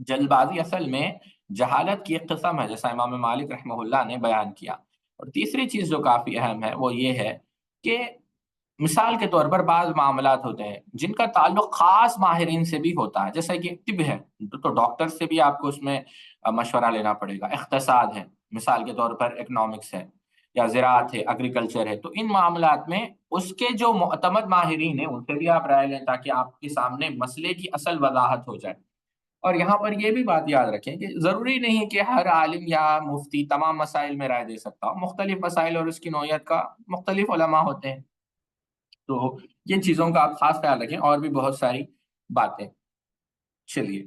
A: جلد بازی اصل میں جہالت کی ایک قسم ہے، جیسا امام مالک رحمہ اللہ نے بیان کیا۔ اور تیسری چیز جو کافی اہم ہے وہ یہ ہے کہ مثال کے طور پر بعض معاملات ہوتے ہیں جن کا تعلق خاص ماہرین سے بھی ہوتا ہے، جیسا کہ طب ہے تو ڈاکٹر سے بھی آپ کو اس میں مشورہ لینا پڑے گا، اقتصاد ہے مثال کے طور پر، اکنامکس ہے، یا زراعت ہے، ایگریکلچر ہے، تو ان معاملات میں اس کے جو معتمد ماہرین ہیں ان سے بھی آپ رائے لیں تاکہ آپ کے سامنے مسئلے کی اصل وضاحت ہو جائے۔ اور یہاں پر یہ بھی بات یاد رکھیں کہ ضروری نہیں کہ ہر عالم یا مفتی تمام مسائل میں رائے دے سکتا ہو، مختلف مسائل اور اس کی نوعیت کا مختلف علماء ہوتے ہیں، تو یہ چیزوں کا آپ خاص خیال رکھیں، اور بھی بہت ساری باتیں۔ چلیے،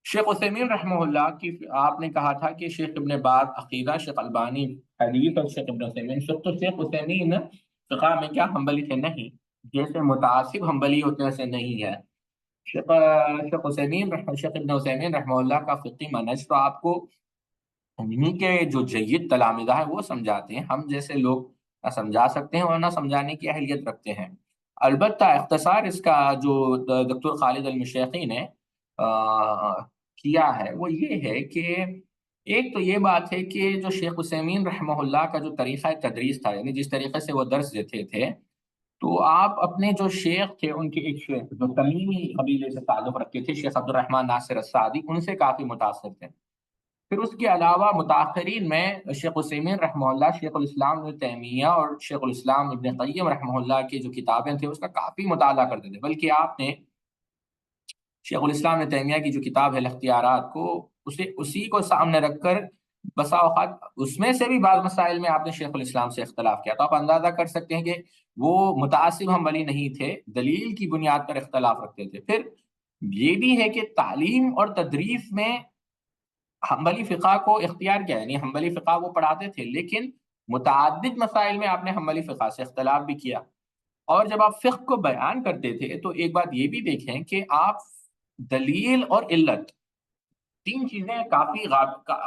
A: شیخ عثیمین رحمہ اللہ کی آپ نے کہا تھا کہ شیخ ابن باز عقیدہ، شیخ البانی حدیث، اور شیخ ابن عثیمین فقہ، تو شیخ عثیمین فقہ میں کیا حنبلی تھے؟ نہیں، جیسے متعصب حنبلی ہوتے ہیں ایسے نہیں ہے۔ شیخ ابن عثیمین رحمہ اللہ کا فقی منہج تو آپ کو انہی کے جو جید تلامذہ ہیں وہ سمجھاتے ہیں، ہم جیسے لوگ نہ سمجھا سکتے ہیں اور نہ سمجھانے کی اہلیت رکھتے ہیں۔ البتہ اختصار اس کا جو دکتور خالد المشیخی نے کیا ہے وہ یہ ہے کہ ایک تو یہ بات ہے کہ جو شیخ عثیمین رحمہ اللہ کا جو طریقہ تدریس تھا، یعنی جس طریقے سے وہ درس دیتے تھے، تو آپ اپنے جو شیخ تھے ان کے ایک شیخ جو تمیمی قبیلے سے تعلق رکھتے تھے، شیخ عبد الرحمن ناصر السعدی، ان سے کافی متاثر تھے۔ پھر اس کے علاوہ متاخرین میں شیخ عثیمین رحمہ اللہ، شیخ الاسلام ابن تیمیہ اور شیخ الاسلام ابن قیم رحمہ اللہ کی جو کتابیں تھے اس کا کافی مطالعہ کرتے تھے، بلکہ آپ نے شیخ الاسلام ابن تیمیہ کی جو کتاب ہے الاختیارات کو اسی کو سامنے رکھ کر بسا اوقات اس میں سے بھی بعض مسائل میں آپ نے شیخ الاسلام سے اختلاف کیا، تو آپ اندازہ کر سکتے ہیں کہ وہ متعصب حنبلی نہیں تھے، دلیل کی بنیاد پر اختلاف رکھتے تھے۔ پھر یہ بھی ہے کہ تعلیم اور تدریس میں حنبلی فقہ کو اختیار کیا، یعنی حنبلی فقہ وہ پڑھاتے تھے، لیکن متعدد مسائل میں آپ نے حنبلی فقہ سے اختلاف بھی کیا۔ اور جب آپ فقہ کو بیان کرتے تھے تو ایک بات یہ بھی دیکھیں کہ آپ دلیل اور علت، تین چیزیں کافی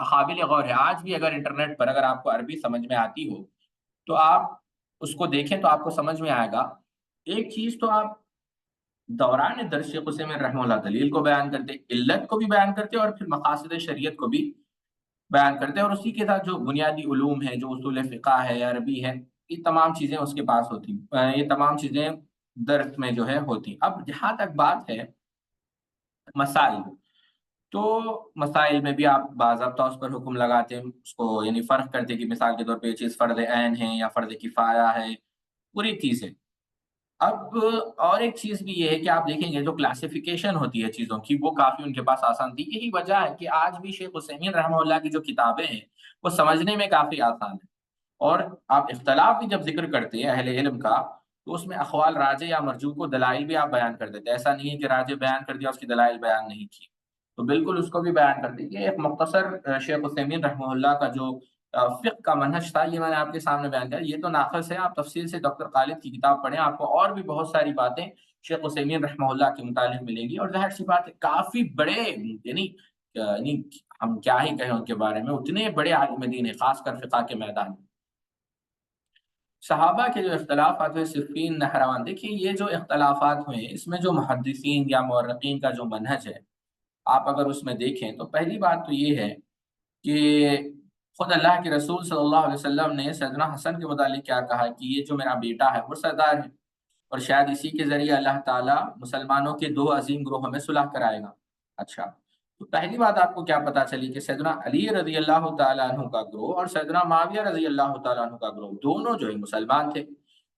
A: قابل غور ہے۔ آج بھی اگر انٹرنیٹ پر اگر آپ کو عربی سمجھ میں آتی ہو تو آپ اس کو دیکھیں تو آپ کو سمجھ میں آئے گا۔ ایک چیز تو آپ دوران درس شیخ عثیمین رحمہ اللہ دلیل کو بیان کرتے، علت کو بھی بیان کرتے، اور پھر مقاصد شریعت کو بھی بیان کرتے، اور اسی کے ساتھ جو بنیادی علوم ہے، جو اصول فقہ ہے، عربی ہے، یہ تمام چیزیں اس کے پاس ہوتی، یہ تمام چیزیں درس میں جو ہے ہوتی۔ اب جہاں تک بات ہے مسائل، تو مسائل میں بھی آپ باضابطہ اس پر حکم لگاتے ہیں، اس کو یعنی فرق کرتے کہ مثال کے طور پہ یہ چیز فرض عین ہے یا فرض کفایہ ہے، پوری چیز ہے۔ اب اور ایک چیز بھی یہ ہے کہ آپ دیکھیں گے جو کلاسیفیکیشن ہوتی ہے چیزوں کی وہ کافی ان کے پاس آسان تھی، یہی وجہ ہے کہ آج بھی شیخ عثیمین رحمہ اللہ کی جو کتابیں ہیں وہ سمجھنے میں کافی آسان ہیں۔ اور آپ اختلاف بھی جب ذکر کرتے ہیں اہل علم کا تو اس میں اقوال راجح یا مرجوح کو دلائل بھی آپ بیان کر دیتے ہیں، ایسا نہیں ہے کہ راجح بیان کر دیا اس کی دلائل بیان نہیں کی، تو بالکل اس کو بھی بیان کر دی۔ یہ ایک مختصر شیخ عثیمین رحمہ اللہ کا جو فقہ کا منہج تھا، یہ میں نے آپ کے سامنے بیان کیا، یہ تو ناقص ہے، آپ تفصیل سے ڈاکٹر خالد کی کتاب پڑھیں، آپ کو اور بھی بہت ساری باتیں شیخ عثیمین رحمہ اللہ کے متعلق ملیں گی، اور ظاہر سی بات ہے کافی بڑے، یعنی ہم کیا ہی کہیں ان کے بارے میں، اتنے بڑے عالم دین ہیں خاص کر فقہ کے میدان میں۔ صحابہ کے جو اختلافات ہوئے صفین نہروان، دیکھیے یہ جو اختلافات ہوئے اس میں جو محدثین یا مورخین کا جو منہج ہے آپ اگر اس میں دیکھیں تو پہلی بات تو یہ ہے کہ خود اللہ کے رسول صلی اللہ علیہ وسلم نے سیدنا حسن کے متعلق کیا کہا کہ یہ جو میرا بیٹا ہے وہ سردار ہے، اور شاید اسی کے ذریعے اللہ تعالیٰ مسلمانوں کے دو عظیم گروہوں میں صلح کرائے گا۔ اچھا، تو پہلی بات آپ کو کیا پتا چلی کہ سیدنا علی رضی اللہ تعالیٰ عنہ کا گروہ اور سیدنا معاویہ رضی اللہ تعالیٰ عنہ کا گروہ دونوں جو ہے مسلمان تھے۔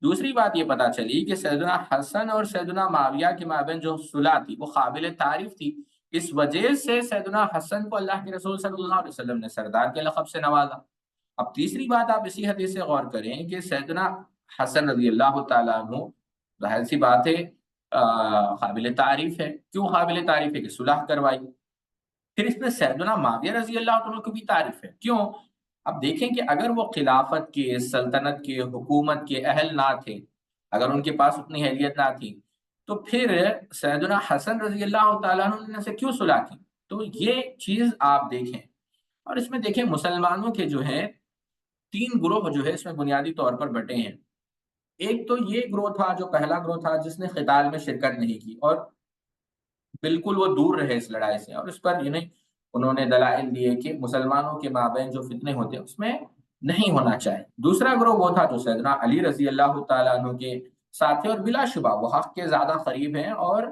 A: دوسری بات یہ پتا چلی کہ سیدنا حسن اور سیدنا معاویہ کے مابین جو صلح تھی وہ قابل تعریف تھی، اس وجہ سے سیدنا حسن کو اللہ کے رسول صلی اللہ علیہ وسلم نے سردار کے لقب سے نوازا۔ اب تیسری بات آپ اسی حدیث سے غور کریں کہ سیدنا حسن رضی اللہ تعالیٰ عنہ، ظاہر سی بات ہے قابل تعریف ہے۔ کیوں قابل تعریف ہے؟ کہ صلح کروائی۔ پھر اس میں سیدنا معاویہ رضی اللہ عنہ کی بھی تعریف ہے۔ کیوں؟ اب دیکھیں کہ اگر وہ خلافت کے، سلطنت کے، حکومت کے اہل نہ تھے، اگر ان کے پاس اتنی اہلیت نہ تھی، تو پھر سیدنا حسن رضی اللہ تعالیٰ عنہ نے سے کیوں صلح کی؟ تو یہ چیز آپ دیکھیں۔ اور اس میں دیکھیں مسلمانوں کے جو ہے 3 گروہ جو ہے اس میں بنیادی طور پر بٹے ہیں۔ ایک تو یہ گروہ تھا، جو پہلا گروہ تھا جس نے قتال میں شرکت نہیں کی اور بالکل وہ دور رہے اس لڑائی سے، اور اس پر انہوں نے دلائل دیے کہ مسلمانوں کے مابین جو فتنے ہوتے ہیں اس میں نہیں ہونا چاہیے۔ دوسرا گروہ وہ تھا جو سیدنا علی رضی اللہ تعالیٰ عنہ کے ساتھ تھے، اور بلا شبہ وہ حق کے زیادہ قریب ہیں اور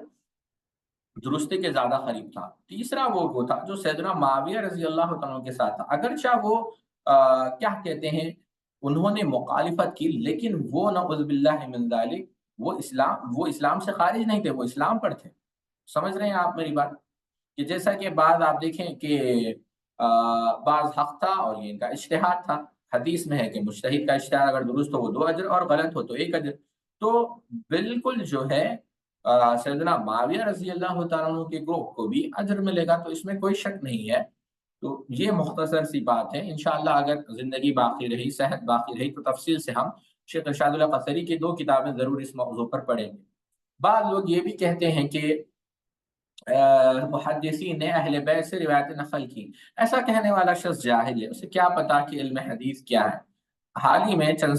A: درستی کے زیادہ قریب تھا۔ تیسرا وہ تھا جو سیدنا معاویہ رضی اللہ تعالیٰ کے ساتھ تھا، اگرچہ وہ کیا کہتے ہیں انہوں نے مخالفت کی، لیکن وہ نعوذ باللہ من ذالک وہ اسلام سے خارج نہیں تھے، وہ اسلام پر تھے۔ سمجھ رہے ہیں آپ میری بات؟ کہ جیسا کہ بعض آپ دیکھیں کہ بعض حق تھا اور یہ ان کا اجتہاد تھا۔ حدیث میں ہے کہ مجتہد کا اجتہاد اگر درست ہو وہ 2 اجر اور غلط ہو تو 1 اجر۔ تو بالکل جو ہے سیدنا معاویہ رضی اللہ تعالیٰ عنہ کے گروہ کو بھی اجر ملے گا، تو اس میں کوئی شک نہیں ہے۔ تو یہ مختصر سی بات ہے۔ انشاءاللہ اگر زندگی باقی رہی، صحت باقی رہی، تو تفصیل سے ہم شیخ ارشاد اللہ قصری کی 2 کتابیں ضرور اس موضوع پر پڑھیں گے۔ بعض لوگ یہ بھی کہتے ہیں کہ محدثین نے اہل بیت سے روایت نقل کی۔ ایسا کہنے والا شخص جاہل ہے، اسے کیا پتا کہ علم حدیث کیا ہے۔ حال ہی میں چند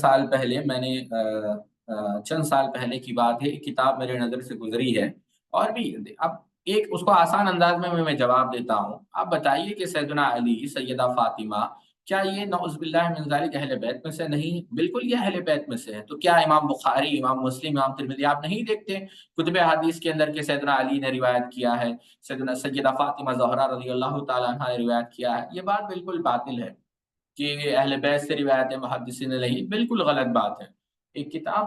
A: سال پہلے کی بات ہے، ایک کتاب میرے نظر سے گزری ہے، اور بھی اب ایک اس کو آسان انداز میں جواب دیتا ہوں۔ آپ بتائیے کہ سیدنا علی، سیدہ فاطمہ، کیا یہ نعوذ باللہ من ذالک اہل بیت میں سے نہیں؟ بالکل یہ اہل بیت میں سے ہے۔ تو کیا امام بخاری، امام مسلم، امام ترمذی آپ نہیں دیکھتے کتب حدیث کے اندر کہ سیدنا علی نے روایت کیا ہے، سیدہ فاطمہ زہرا رضی اللہ تعالیٰ عنہ نے روایت کیا ہے؟ یہ بات بالکل باطل ہے کہ اہل بیت سے روایت محدثین نے نہیں، بالکل غلط بات ہے۔ ایک کتاب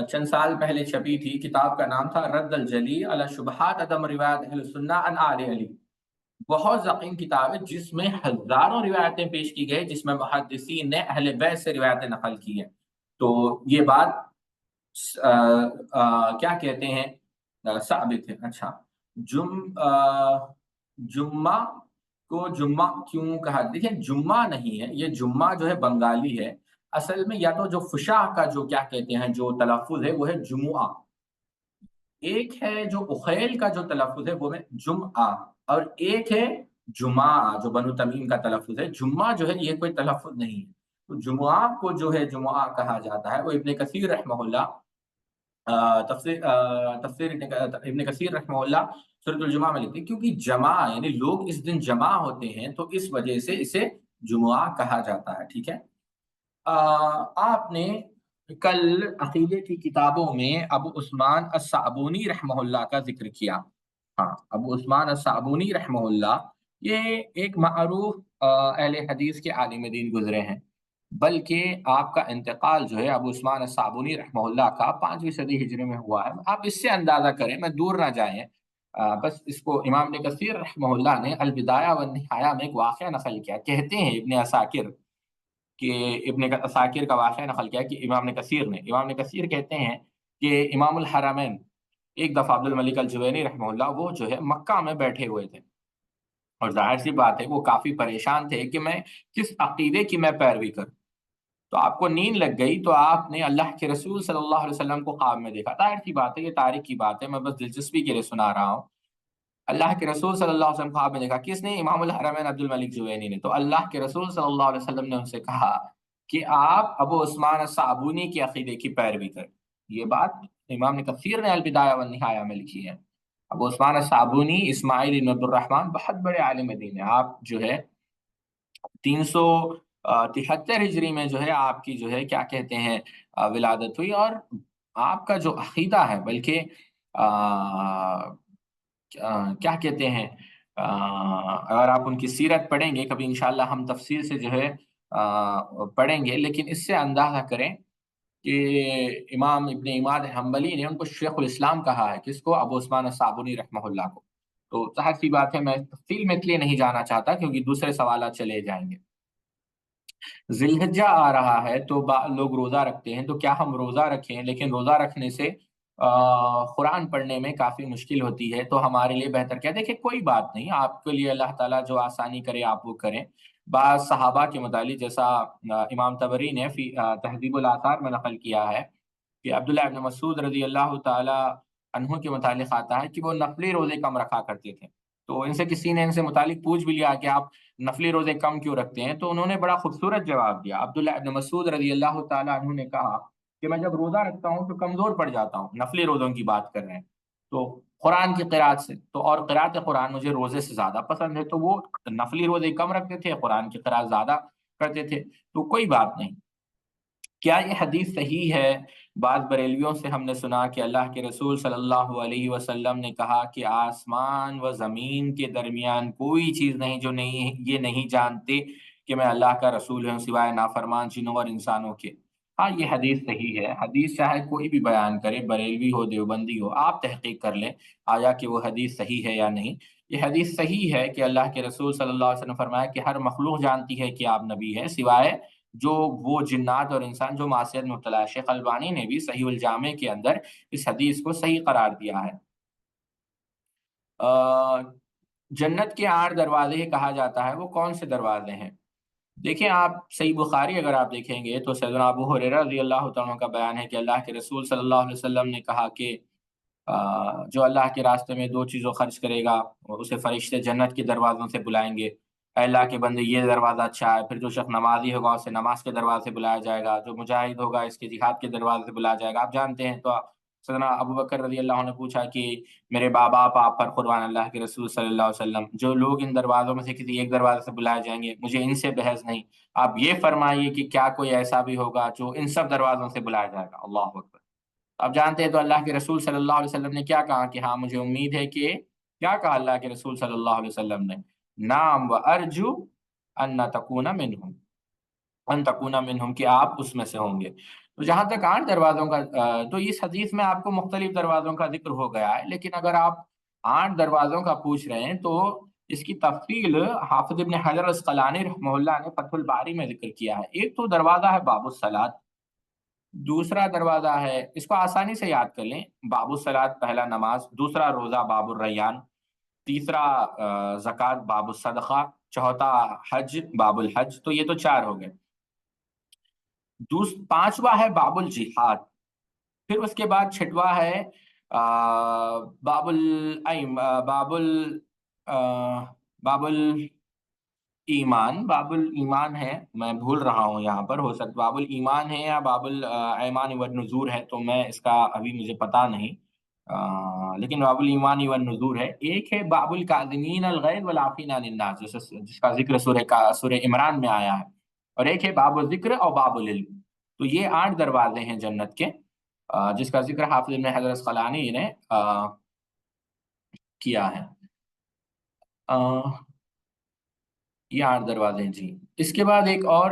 A: چند سال پہلے چھپی تھی، کتاب کا نام تھا رد الجلی علی شبہات عدم روایت اہل سنہ عن آل علی۔ بہت ذقین کتاب ہے جس میں ہزاروں روایتیں پیش کی گئی، جس میں محدثین نے اہل بیت سے روایتیں نقل کی ہیں۔ تو یہ بات کیا کہتے ہیں ثابت ہے۔ اچھا، جمعہ کو جمعہ کیوں کہا؟ دیکھیں جمعہ نہیں ہے، یہ جمعہ جو ہے بنگالی ہے، اصل میں یا تو جو فشا کا جو کیا کہتے ہیں جو تلفظ ہے وہ ہے جمعہ، ایک ہے جو اخیل کا جو تلفظ ہے وہ ہے جمعہ، اور ایک ہے جمعہ جو بنو تمیم کا تلفظ ہے۔ جمعہ جو ہے یہ کوئی تلفظ نہیں ہے، تو جمعہ کو جو ہے جمعہ کہا جاتا ہے۔ وہ ابن کثیر رحمہ اللہ تفسیر ابن کثیر رحمہ اللہ سورۃ الجمعہ میں لکھتے ہیں کیونکہ جمع یعنی لوگ اس دن جمع ہوتے ہیں، تو اس وجہ سے اسے جمعہ کہا جاتا ہے۔ ٹھیک ہے، آپ نے کل عقیدے کی کتابوں میں ابو عثمان الصابونی رحمہ اللہ کا ذکر کیا۔ ہاں، ابو عثمان الصابونی رحمہ اللہ یہ ایک معروف اہل حدیث کے عالم دین گزرے ہیں، بلکہ آپ کا انتقال جو ہے ابو عثمان الصابونی رحمہ اللہ کا 5ویں صدی ہجری میں ہوا ہے۔ آپ اس سے اندازہ کریں، میں دور نہ جائیں، بس اس کو امام ابن کثیر رحمہ اللہ نے البدایہ والنہایہ میں ایک واقعہ نقل کیا۔ کہتے ہیں ابن عساکر کہ ابن عساکر کا واقعہ نقل کیا کہ امام نے کثیر کہتے ہیں کہ امام الحرمین ایک دفعہ عبد الملک الجوینی رحمہ اللہ وہ جو ہے مکہ میں بیٹھے ہوئے تھے، اور ظاہر سی بات ہے وہ کافی پریشان تھے کہ میں کس عقیدے کی میں پیروی کروں۔ تو آپ کو نیند لگ گئی، تو آپ نے اللہ کے رسول صلی اللہ علیہ وسلم کو خواب میں دیکھا۔ ظاہر سی بات ہے یہ تاریخ کی بات ہے، میں بس دلچسپی کے لیے سنا رہا ہوں۔ اللہ کے رسول صلی اللہ علیہ وسلم خواب میں دیکھا، کس نے؟ امام الحرمین عبد الملک جوینی نے۔ تو اللہ کے رسول صلی اللہ علیہ وسلم نے ان سے کہا کہ آپ ابو عثمان الصابونی کی عقیدے کی پیروی کریں۔ یہ بات امام نے کثیر نے البدایہ والنہایہ میں لکھی ہے۔ ابو عثمان الصابونی اسماعیل بن عبد الرحمن بہت بڑے عالم دین ہیں۔ آپ جو ہے 373 ہجری میں جو ہے آپ کی جو ہے کیا کہتے ہیں ولادت ہوئی، اور آپ کا جو عقیدہ ہے بلکہ کیا کہتے ہیں اگر آپ ان کی سیرت پڑھیں گے کبھی انشاءاللہ ہم تفصیل سے جو ہے پڑھیں گے، لیکن اس سے اندازہ کریں کہ امام ابن عماد حنبلی نے ان کو شیخ الاسلام کہا ہے، کس کو؟ ابو عثمان الصابونی رحمہ اللہ کو۔ تو ظاہر سی بات ہے میں تفصیل میں اس لیے نہیں جانا چاہتا کیونکہ دوسرے سوالات چلے جائیں گے۔ ذی الحجہ آ رہا ہے تو لوگ روزہ رکھتے ہیں، تو کیا ہم روزہ رکھیں؟ لیکن روزہ رکھنے سے قرآن پڑھنے میں کافی مشکل ہوتی ہے، تو ہمارے لیے بہتر کیا؟ دیکھیں کوئی بات نہیں، آپ کے لیے اللہ تعالیٰ جو آسانی کرے آپ وہ کریں۔ بعض صحابہ کے متعلق جیسا امام طبری نے فی تہذیب الآثار میں نقل کیا ہے کہ عبداللہ ابن مسعود رضی اللہ تعالی عنہ کے متعلق آتا ہے کہ وہ نفلی روزے کم رکھا کرتے تھے۔ تو ان سے کسی نے ان سے متعلق پوچھ بھی لیا کہ آپ نفلی روزے کم کیوں رکھتے ہیں؟ تو انہوں نے بڑا خوبصورت جواب دیا۔ عبداللہ ابن مسعود رضی اللہ تعالی عنہ نے کہا کہ میں جب روزہ رکھتا ہوں تو کمزور پڑ جاتا ہوں، نفلی روزوں کی بات کر رہے ہیں، تو قرآن کی قرات سے، تو اور قرات قرآن مجھے روزے سے زیادہ پسند ہے، تو وہ نفلی روزے کم رکھتے تھے، قرآن کی قرات زیادہ کرتے تھے، تو کوئی بات نہیں۔ کیا یہ حدیث صحیح ہے؟ بعض بریلویوں سے ہم نے سنا کہ اللہ کے رسول صلی اللہ علیہ وسلم نے کہا کہ آسمان و زمین کے درمیان کوئی چیز نہیں جو یہ نہیں جانتے کہ میں اللہ کا رسول ہوں سوائے نافرمان جنوں اور انسانوں کے۔ ہاں یہ حدیث صحیح ہے، حدیث چاہے کوئی بھی بیان کرے، بریلوی ہو دیوبندی ہو، آپ تحقیق کر لیں آیا کہ وہ حدیث صحیح ہے یا نہیں۔ یہ حدیث صحیح ہے کہ اللہ کے رسول صلی اللہ علیہ وسلم نے فرمایا کہ ہر مخلوق جانتی ہے کہ آپ نبی ہیں سوائے جو وہ جنات اور انسان جو معصیت میں مبتلا ہے۔ شیخ البانی نے بھی صحیح الجامع کے اندر اس حدیث کو صحیح قرار دیا ہے۔ جنت کے 8 دروازے کہا جاتا ہے، وہ کون سے دروازے ہیں؟ دیکھیں آپ صحیح بخاری اگر آپ دیکھیں گے تو سیدنا ابو ہریرہ رضی اللہ تعالیٰ عنہ کا بیان ہے کہ اللہ کے رسول صلی اللہ علیہ وسلم نے کہا کہ جو اللہ کے راستے میں 2 چیزوں خرچ کرے گا اسے فرشتے جنت کے دروازوں سے بلائیں گے، اے اللہ کے بندے یہ دروازہ اچھا ہے۔ پھر جو شخص نمازی ہوگا اسے نماز کے دروازے سے بلایا جائے گا، جو مجاہد ہوگا اس کے جہاد کے دروازے سے بلایا جائے گا۔ آپ جانتے ہیں تو سیدنا ابو بکر رضی اللہ عنہ نے پوچھا کہ میرے بابا آپ پر قربان، اللہ کے رسول صلی اللہ علیہ وسلم جو لوگ ان دروازوں میں سے کسی ایک دروازے سے بلائے جائیں گے مجھے ان سے بحث نہیں، آپ یہ فرمائیے کہ کیا کوئی ایسا بھی ہوگا جو ان سب دروازوں سے بلایا جائے گا؟ اللہ اکبر۔ اب جانتے ہیں تو اللہ کے رسول صلی اللہ علیہ وسلم نے کیا کہا کہ ہاں مجھے امید ہے کہ، کیا کہا اللہ کے رسول صلی اللہ علیہ وسلم نے؟ نام و ارجو ان تکون منہم، ان تکون منہم، کہ آپ اس میں سے ہوں گے۔ تو جہاں تک 8 دروازوں کا تو اس حدیث میں آپ کو مختلف دروازوں کا ذکر ہو گیا ہے، لیکن اگر آپ 8 دروازوں کا پوچھ رہے ہیں تو اس کی تفصیل حافظ ابن حجر العسقلانی رحمہ اللہ نے فتح الباری میں ذکر کیا ہے۔ ایک تو دروازہ ہے باب الصلاۃ، دوسرا دروازہ ہے، اس کو آسانی سے یاد کر لیں، باب الصلاۃ پہلا نماز، دوسرا روزہ باب الریان، تیسرا زکوٰۃ باب الصدقہ، چوتھا حج باب الحج، تو یہ تو 4 ہو گئے۔ پانچواں ہے باب الجہاد، پھر اس کے بعد چھٹواں ہے باب الائم باب ال باب باب الایمان ہے، میں بھول رہا ہوں یہاں پر، ہو سکتا باب الایمان ہے یا باب الایمان والنذور ہے، تو میں اس کا ابھی مجھے پتا نہیں، لیکن باب الایمان والنذور ہے۔ ایک ہے باب الکاظمین الغیظ والعافین عن الناس، جس کا ذکر سورہ عمران میں آیا ہے، اور ایک ہے باب الذکر اور باب العلم۔ تو یہ 8 دروازے ہیں جنت کے، جس کا ذکر حافظ ابن حجر العسقلانی نے کیا ہے۔ یہ 8 دروازے ہیں جی۔ اس کے بعد ایک اور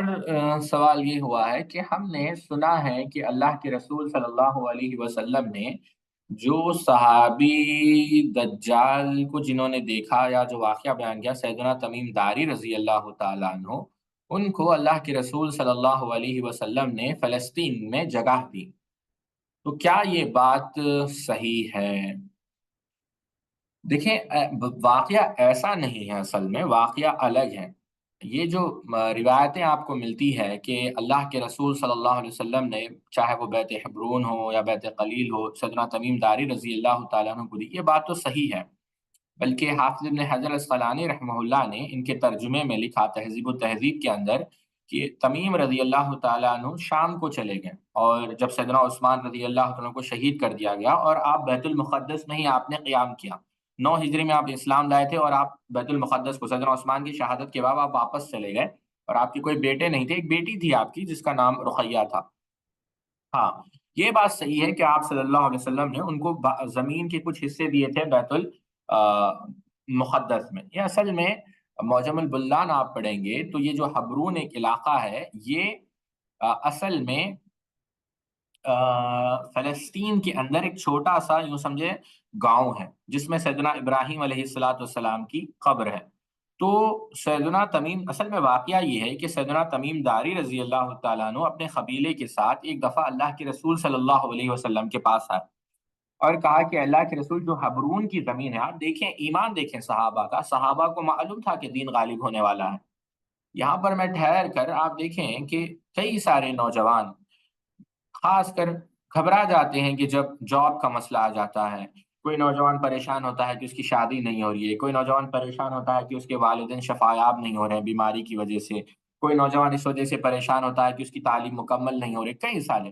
A: سوال یہ ہوا ہے کہ ہم نے سنا ہے کہ اللہ کے رسول صلی اللہ علیہ وسلم نے جو صحابی دجال کو جنہوں نے دیکھا یا جو واقعہ بیان کیا، سیدنا تمیم داری رضی اللہ تعالیٰ عنہ، ان کو اللہ کے رسول صلی اللہ علیہ وسلم نے فلسطین میں جگہ دی، تو کیا یہ بات صحیح ہے؟ دیکھیں واقعہ ایسا نہیں ہے، اصل میں واقعہ الگ ہے۔ یہ جو روایتیں آپ کو ملتی ہے کہ اللہ کے رسول صلی اللہ علیہ وسلم نے، چاہے وہ بیت حبرون ہو یا بیت قلیل ہو، سیدنا تمیم داری رضی اللہ تعالیٰ عنہ کو دی، یہ بات تو صحیح ہے، بلکہ حافظ ابن حجر العسقلانی رحمہ اللہ نے ان کے ترجمے میں لکھا تہذیب و تہذیب کے اندر کہ تمیم رضی اللہ تعالیٰ عنہ شام کو چلے گئے، اور جب سیدنا عثمان رضی اللہ تعالیٰ عنہ کو شہید کر دیا گیا اور آپ بیت المقدس میں ہی آپ نے قیام کیا، 9 ہجری میں آپ اسلام لائے تھے اور آپ بیت المقدس کو سیدنا عثمان کی شہادت کے بعد آپ واپس چلے گئے، اور آپ کے کوئی بیٹے نہیں تھے، ایک بیٹی تھی آپ کی جس کا نام رقیہ تھا۔ ہاں یہ بات صحیح ہے کہ آپ صلی اللہ علیہ وسلم نے ان کو زمین کے کچھ حصے دیے تھے بیت المقدس میں۔ یہ اصل میں معجم البلدان آپ پڑھیں گے تو یہ جو حبرون ایک علاقہ ہے، یہ اصل میں فلسطین کے اندر ایک چھوٹا سا یوں سمجھے گاؤں ہے جس میں سیدنا ابراہیم علیہ السلام کی قبر ہے۔ تو سیدنا تمیم، اصل میں واقعہ یہ ہے کہ سیدنا تمیم داری رضی اللہ تعالیٰ عنہ اپنے قبیلے کے ساتھ ایک دفعہ اللہ کے رسول صلی اللہ علیہ وسلم کے پاس آئے اور کہا کہ اللہ کے رسول، جو حبرون کی زمین ہے، آپ دیکھیں ایمان دیکھیں صحابہ کا، صحابہ کو معلوم تھا کہ دین غالب ہونے والا ہے۔ یہاں پر میں ٹھہر کر آپ دیکھیں کہ کئی سارے نوجوان خاص کر گھبرا جاتے ہیں کہ جب جاب کا مسئلہ آ جاتا ہے۔ کوئی نوجوان پریشان ہوتا ہے کہ اس کی شادی نہیں ہو رہی ہے، کوئی نوجوان پریشان ہوتا ہے کہ اس کے والدین شفایاب نہیں ہو رہے ہیں بیماری کی وجہ سے، کوئی نوجوان اس وجہ سے پریشان ہوتا ہے کہ اس کی تعلیم مکمل نہیں ہو رہی، کئی سارے۔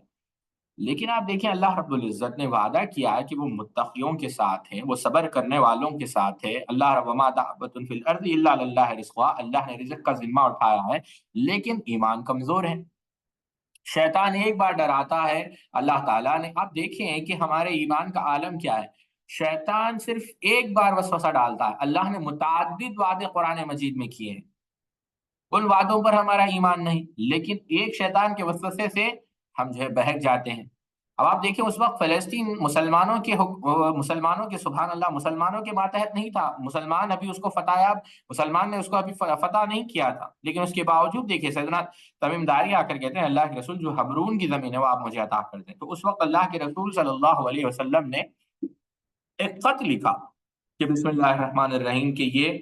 A: لیکن آپ دیکھیں اللہ رب العزت نے وعدہ کیا ہے کہ وہ متقیوں کے ساتھ ہیں، وہ صبر کرنے والوں کے ساتھ ہے۔ اللہ رب وما دابۃ فی الارض الا للہ رزقها، اللہ نے رزق کا ذمہ اٹھایا ہے، لیکن ایمان کمزور ہے۔ شیطان ایک بار ڈراتا ہے، اللہ تعالیٰ نے، آپ دیکھیں کہ ہمارے ایمان کا عالم کیا ہے۔ شیطان صرف ایک بار وسوسہ ڈالتا ہے، اللہ نے متعدد وعدے قرآن مجید میں کیے ہیں، ان وعدوں پر ہمارا ایمان نہیں، لیکن ایک شیطان کے وسوسے سے ہم جو ہے بہک جاتے ہیں۔ اب آپ دیکھیں اس وقت فلسطین مسلمانوں کے، سبحان اللہ، مسلمانوں کے ماتحت نہیں تھا، مسلمان ابھی اس کو فتح یاب، مسلمان نے اس کو ابھی فتح نہیں کیا تھا، لیکن اس کے باوجود دیکھیے سیدنا تمیم داری آ کر کہتے ہیں اللہ کے رسول، جو حبرون کی زمین ہے وہ آپ مجھے عطا کر دیں۔ تو اس وقت اللہ کے رسول صلی اللہ علیہ وسلم نے ایک خط لکھا کہ بسم اللہ الرحمن الرحیم، کہ یہ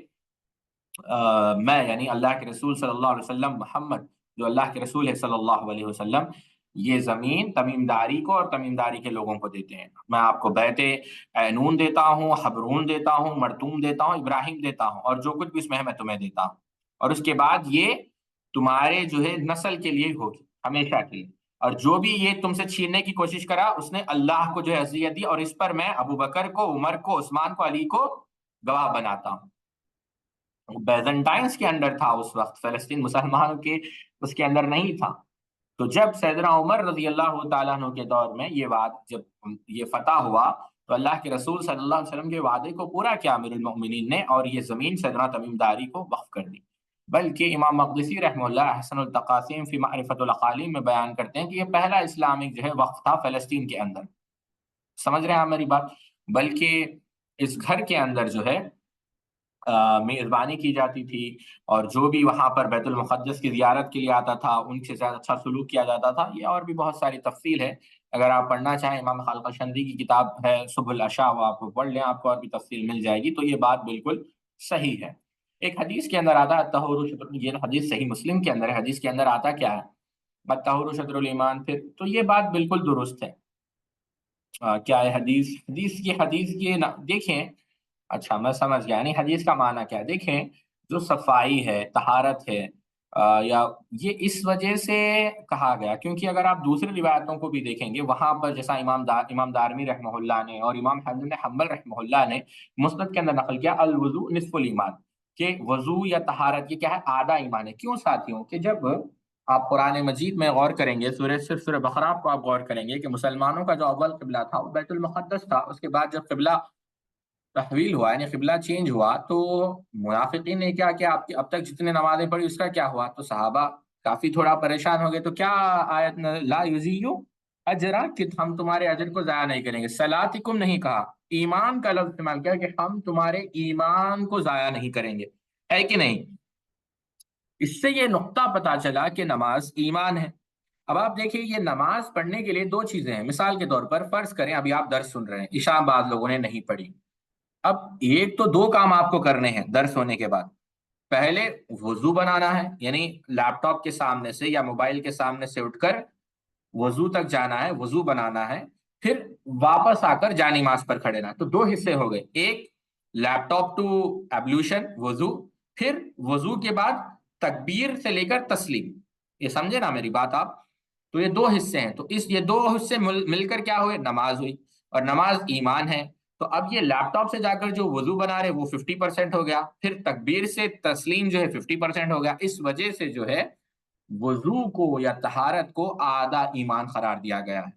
A: میں یعنی اللہ کے رسول صلی اللہ علیہ وسلم، محمد جو اللہ کے رسول ہے صلی اللہ علیہ وسلم، یہ زمین تمیم داری کو اور تمیم داری کے لوگوں کو دیتے ہیں۔ میں آپ کو بیت اینون دیتا ہوں، حبرون دیتا ہوں، مرتوم دیتا ہوں، ابراہیم دیتا ہوں، اور جو کچھ بھی اس میں ہے میں تمہیں دیتا ہوں، اور اس کے بعد یہ تمہارے جو ہے نسل کے لیے ہوگی، ہمیشہ کے لیے، اور جو بھی یہ تم سے چھیننے کی کوشش کرا اس نے اللہ کو جو ہے اذیت دی، اور اس پر میں ابو بکر کو، عمر کو، عثمان کو، علی کو گواہ بناتا ہوں۔ بیزنٹائنس کے اندر تھا اس وقت، فلسطین مسلمانوں کے اس کے اندر نہیں تھا۔ تو جب سیدنا عمر رضی اللہ تعالیٰ عنہ کے دور میں یہ بات، جب یہ فتح ہوا، تو اللہ کے رسول صلی اللہ علیہ وسلم کے وعدے کو پورا کیا امیر المؤمنین نے، اور یہ زمین سیدنا تمیم داری کو وقف کر دی۔ بلکہ امام مقدسی رحمہ اللہ احسن التقاسیم فی معرفت الاقالیم میں بیان کرتے ہیں کہ یہ پہلا اسلامک جو ہے وقف تھا فلسطین کے اندر۔ سمجھ رہے ہیں آپ میری بات؟ بلکہ اس گھر کے اندر جو ہے میزبانی کی جاتی تھی، اور جو بھی وہاں پر بیت المقدس کی زیارت کے لیے آتا تھا ان سے زیادہ اچھا سلوک کیا جاتا تھا۔ یہ اور بھی بہت ساری تفصیل ہے، اگر آپ پڑھنا چاہیں امام خالق شندی کی کتاب ہے سبل الاشا، وہ آپ کو پڑھ لیں، آپ کو اور بھی تفصیل مل جائے گی۔ تو یہ بات بالکل صحیح ہے۔ ایک حدیث کے اندر آتا ہے الطہور شطر، یہ حدیث صحیح مسلم کے اندر ہے، حدیث کے اندر آتا کیا ہے، الطہور شطر الایمان، پھر تو یہ بات بالکل درست ہے۔ کیا ہے حدیث، حدیث کی دیکھیں، اچھا میں سمجھ گیا، یعنی حدیث کا معنی کیا ہے، دیکھیں جو صفائی ہے، طہارت ہے، یا یہ اس وجہ سے کہا گیا کیونکہ اگر آپ دوسری روایتوں کو بھی دیکھیں گے، وہاں پر جیسا امام دارمی رحمہ اللہ نے اور امام احمد بن حنبل رحمہ اللہ نے مسند کے اندر نقل کیا، الوضوء نصف الایمان، کہ وضو یا طہارت یہ کیا ہے، آدھا ایمان ہے۔ کیوں ساتھیوں، کہ جب آپ قرآن مجید میں غور کریں گے، صرف سورہ بقرہ کو آپ غور کریں گے کہ مسلمانوں کا جو اول قبلہ تھا وہ بیت المقدس تھا، اس کے بعد جب قبلہ تحویل ہوا یعنی قبلہ چینج ہوا، تو منافقین نے کیا کیا، اب تک جتنے نمازیں پڑھی اس کا کیا ہوا، تو صحابہ کافی تھوڑا پریشان ہو گئے، تو کیا آیت لا یضیع اجرا، کہ ہم تمہارے اجر کو ضائع نہیں کریں گے، صلاتکم نہیں کہا، ایمان کا لفظ استعمال کیا کہ ہم تمہارے ایمان کو ضائع نہیں کریں گے، ہے کہ نہیں؟ اس سے یہ نقطہ پتا چلا کہ نماز ایمان ہے۔ اب آپ دیکھیں یہ نماز پڑھنے کے لیے دو چیزیں ہیں، مثال کے طور پر فرض کریں ابھی آپ درس سن رہے ہیں، عشاء بعض لوگوں نے نہیں پڑھی، اب ایک تو دو کام آپ کو کرنے ہیں درس ہونے کے بعد، پہلے وضو بنانا ہے، یعنی لیپ ٹاپ کے سامنے سے یا موبائل کے سامنے سے اٹھ کر وضو تک جانا ہے، وضو بنانا ہے، پھر واپس آ کر جا نماز پر کھڑے رہنا، تو دو حصے ہو گئے، ایک لیپ ٹاپ ٹو ایبلیوشن وضو، پھر وضو کے بعد تکبیر سے لے کر تسلیم، یہ سمجھے نا میری بات آپ؟ تو یہ دو حصے ہیں، تو یہ دو حصے مل کر کیا ہوئے، نماز ہوئی، اور نماز ایمان ہے۔ تو اب یہ لیپ ٹاپ سے جا کر جو وضو بنا رہے وہ 50% ہو گیا، پھر تکبیر سے تسلیم جو ہے 50% ہو گیا، اس وجہ سے جو ہے وضو کو یا طہارت کو آدھا ایمان قرار دیا گیا ہے۔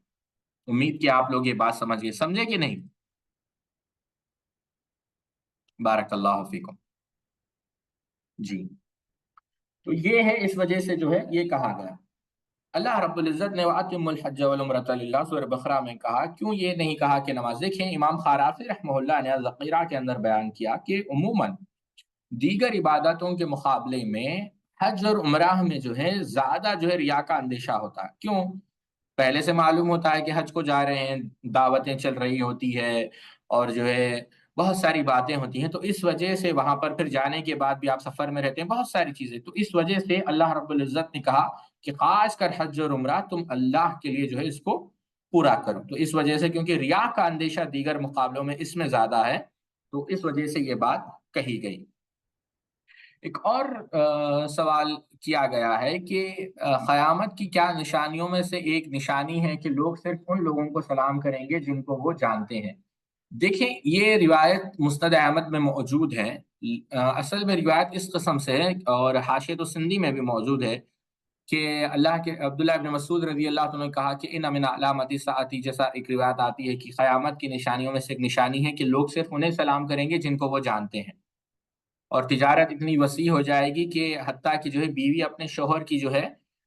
A: امید کہ آپ لوگ یہ بات سمجھ گئے، سمجھے کہ نہیں؟ بارک اللہ فیکم۔ جی، تو یہ ہے، اس وجہ سے جو ہے یہ کہا گیا۔ اللہ رب العزت نے وَأَتِمُّ الْحَجَّ وَالْعُمْرَةَ لِلَّهِ سورہ بقرہ میں کہا، کیوں یہ نہیں کہا کہ نماز؟ دیکھیں امام خارافی رحمہ اللہ نے ذخیرہ کے اندر بیان کیا کہ عموماً دیگر عبادتوں کے مقابلے میں حج اور عمرہ میں جو ہے زیادہ جو ہے ریا کا اندیشہ ہوتا ہے۔ کیوں؟ پہلے سے معلوم ہوتا ہے کہ حج کو جا رہے ہیں، دعوتیں چل رہی ہوتی ہے، اور جو ہے بہت ساری باتیں ہوتی ہیں، تو اس وجہ سے وہاں پر پھر جانے کے بعد بھی آپ سفر میں رہتے ہیں، بہت ساری چیزیں، تو اس وجہ سے اللہ رب العزت نے کہا کہ خاص کر حج اور عمرہ تم اللہ کے لیے جو ہے اس کو پورا کرو۔ تو اس وجہ سے کیونکہ ریا کا اندیشہ دیگر مقابلوں میں اس میں زیادہ ہے، تو اس وجہ سے یہ بات کہی گئی۔ ایک اور سوال کیا گیا ہے کہ قیامت کی کیا نشانیوں میں سے ایک نشانی ہے کہ لوگ صرف ان لوگوں کو سلام کریں گے جن کو وہ جانتے ہیں۔ دیکھیں یہ روایت مسند احمد میں موجود ہے، اصل میں روایت اس قسم سے ہے اور حاشیۃ السندی میں بھی موجود ہے کہ اللہ کے عبداللہ ابن مسعود رضی اللہ عنہ نے کہا کہ ان من علامات الساعۃ، جیسا ایک روایت آتی ہے کہ قیامت کی نشانیوں میں سے ایک نشانی ہے کہ لوگ صرف انہیں سلام کریں گے جن کو وہ جانتے ہیں، اور تجارت اتنی وسیع ہو جائے گی کہ حتیٰ کہ جو ہے بیوی اپنے شوہر کی جو ہے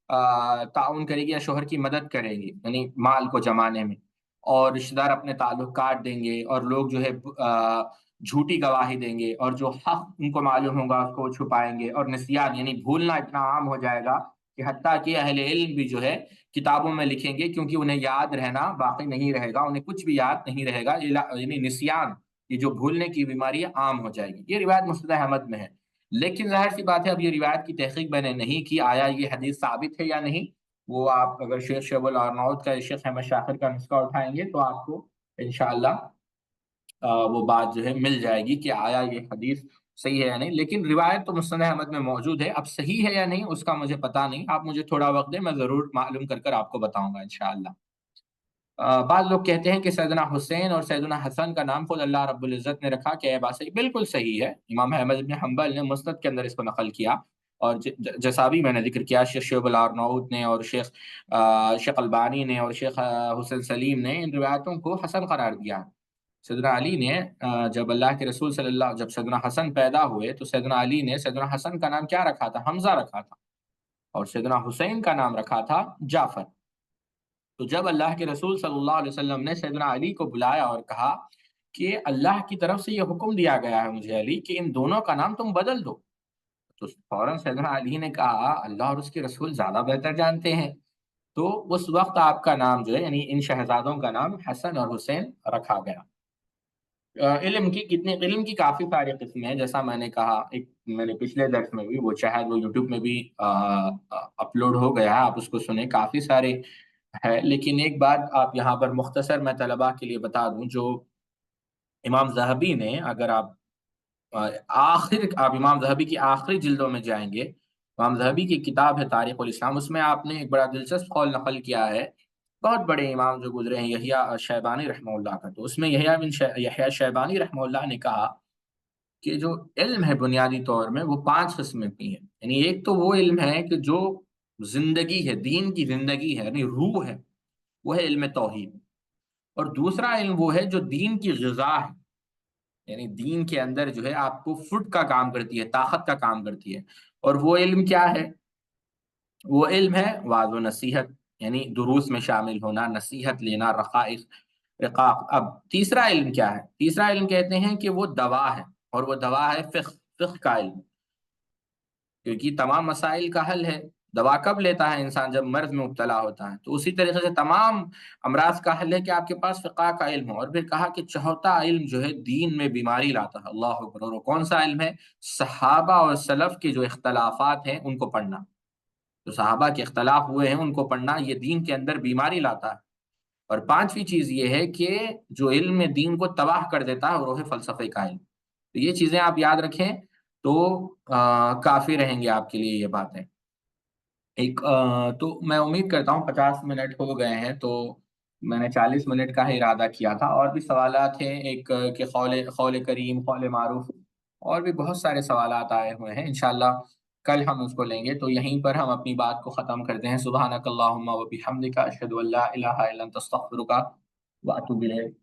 A: تعاون کرے گی یا شوہر کی مدد کرے گی، یعنی مال کو جمانے میں، اور رشتہ دار اپنے تعلق کاٹ دیں گے، اور لوگ جو ہے جھوٹی گواہی دیں گے، اور جو حق ان کو معلوم ہوگا اس کو چھپائیں گے، اور نسیان یعنی بھولنا اتنا عام ہو جائے گا کہ حتیٰ کہ اہل علم بھی جو ہے کتابوں میں لکھیں گے، کیونکہ انہیں یاد رہنا باقی نہیں رہے گا، انہیں کچھ بھی یاد نہیں رہے گا، یعنی نسیان، یہ جو بھولنے کی بیماری ہے عام ہو جائے گی۔ یہ روایت مسند احمد میں ہے، لیکن ظاہر سی بات ہے اب یہ روایت کی تحقیق میں نے نہیں کی، آیا یہ حدیث ثابت ہے یا نہیں، وہ آپ اگر شیخ شعیب الارناؤط کا، شیخ احمد شاکر کا نسخہ اٹھائیں گے تو آپ کو انشاءاللہ وہ بات جو ہے مل جائے گی کہ آیا یہ حدیث صحیح ہے یا نہیں، لیکن روایت تو مسند احمد میں موجود ہے، اب صحیح ہے یا نہیں اس کا مجھے پتا نہیں، آپ مجھے تھوڑا وقت دیں، میں ضرور معلوم کر کر آپ کو بتاؤں گا انشاءاللہ۔ بعض لوگ کہتے ہیں کہ سیدنا حسین اور سیدنا حسن کا نام خود اللہ رب العزت نے رکھا، کہ یہ بات صحیح؟ بالکل صحیح ہے، امام احمد بن حنبل نے مسند کے اندر اس کو نقل کیا، اور جیسا بھی میں نے ذکر کیا، شیخ شعیب الارناؤط نے اور شیخ البانی نے اور شیخ حسین سلیم نے ان روایتوں کو حسن قرار دیا۔ سیدنا علی نے جب اللہ کے رسول جب سیدنا حسن پیدا ہوئے تو سیدنا علی نے سیدنا حسن کا نام کیا رکھا تھا؟ حمزہ رکھا تھا، اور سیدنا حسین کا نام رکھا تھا جعفر۔ تو جب اللہ کے رسول صلی اللہ علیہ وسلم نے سیدنا علی کو بلایا اور کہا کہ اللہ کی طرف سے یہ حکم دیا گیا ہے مجھے علی کہ ان دونوں کا نام تم بدل دو، تو فوراً سیدنا علی نے کہا اللہ اور اس کے رسول زیادہ بہتر جانتے ہیں، تو اس وقت آپ کا نام جو ہے یعنی ان شہزادوں کا نام حسن اور حسین رکھا گیا۔ علم کی کافی ساری قسمیں ہیں، جیسا میں نے کہا، ایک میں نے پچھلے درس میں بھی، وہ شاید وہ یوٹیوب میں بھی اپلوڈ ہو گیا ہے، آپ اس کو سنیں، کافی سارے ہے، لیکن ایک بات آپ یہاں پر مختصر میں طلباء کے لیے بتا دوں، جو امام ذہبی نے، اگر آپ امام ذہبی کی آخری جلدوں میں جائیں گے، امام ذہبی کی کتاب ہے تاریخ الاسلام، اس میں آپ نے ایک بڑا دلچسپ قول نقل کیا ہے، بہت بڑے امام جو گزرے ہیں یحییٰ شیبانی رحمہ اللہ کا، تو اس میں یحییٰ شیبانی رحمہ اللہ نے کہا کہ جو علم ہے بنیادی طور میں وہ 5 قسم کی ہے، یعنی ایک تو وہ علم ہے کہ جو زندگی ہے، دین کی زندگی ہے، یعنی روح ہے، وہ ہے علم توحید، اور دوسرا علم وہ ہے جو دین کی غذا ہے، یعنی دین کے اندر جو ہے آپ کو فوڈ کا کام کرتی ہے، طاقت کا کام کرتی ہے، اور وہ علم کیا ہے؟ وہ علم ہے وعظ و نصیحت، یعنی دروس میں شامل ہونا، نصیحت لینا، رقاق۔ اب تیسرا علم کیا ہے؟ تیسرا علم کہتے ہیں کہ وہ دوا ہے، اور وہ دوا ہے فقہ کا علم، کیونکہ تمام مسائل کا حل ہے۔ دوا کب لیتا ہے انسان؟ جب مرض میں مبتلا ہوتا ہے، تو اسی طریقے سے تمام امراض کا حل ہے کہ آپ کے پاس فقہ کا علم ہو۔ اور پھر کہا کہ چوتھا علم جو ہے دین میں بیماری لاتا ہے، اللہ اکبر، اور وہ کون سا علم ہے؟ صحابہ اور سلف کے جو اختلافات ہیں ان کو پڑھنا، جو صحابہ کے اختلاف ہوئے ہیں ان کو پڑھنا، یہ دین کے اندر بیماری لاتا ہے۔ اور پانچویں چیز یہ ہے کہ جو علم دین کو تباہ کر دیتا ہے وہ ہے فلسفے کا علم۔ تو یہ چیزیں آپ یاد رکھیں تو کافی رہیں گے آپ کے لیے یہ باتیں۔ تو میں امید کرتا ہوں 50 منٹ ہو گئے ہیں، تو میں نے 40 منٹ کا ہی ارادہ کیا تھا، اور بھی سوالات ہیں، ایک کہ قول کریم، قول معروف، اور بھی بہت سارے سوالات آئے ہوئے ہیں، انشاءاللہ کل ہم اس کو لیں گے۔ تو یہیں پر ہم اپنی بات کو ختم کرتے ہیں۔ سبحانک اللہم و بحمدک، اشہد ان لا الہ الا انت، استغفرک و اتوب الیک۔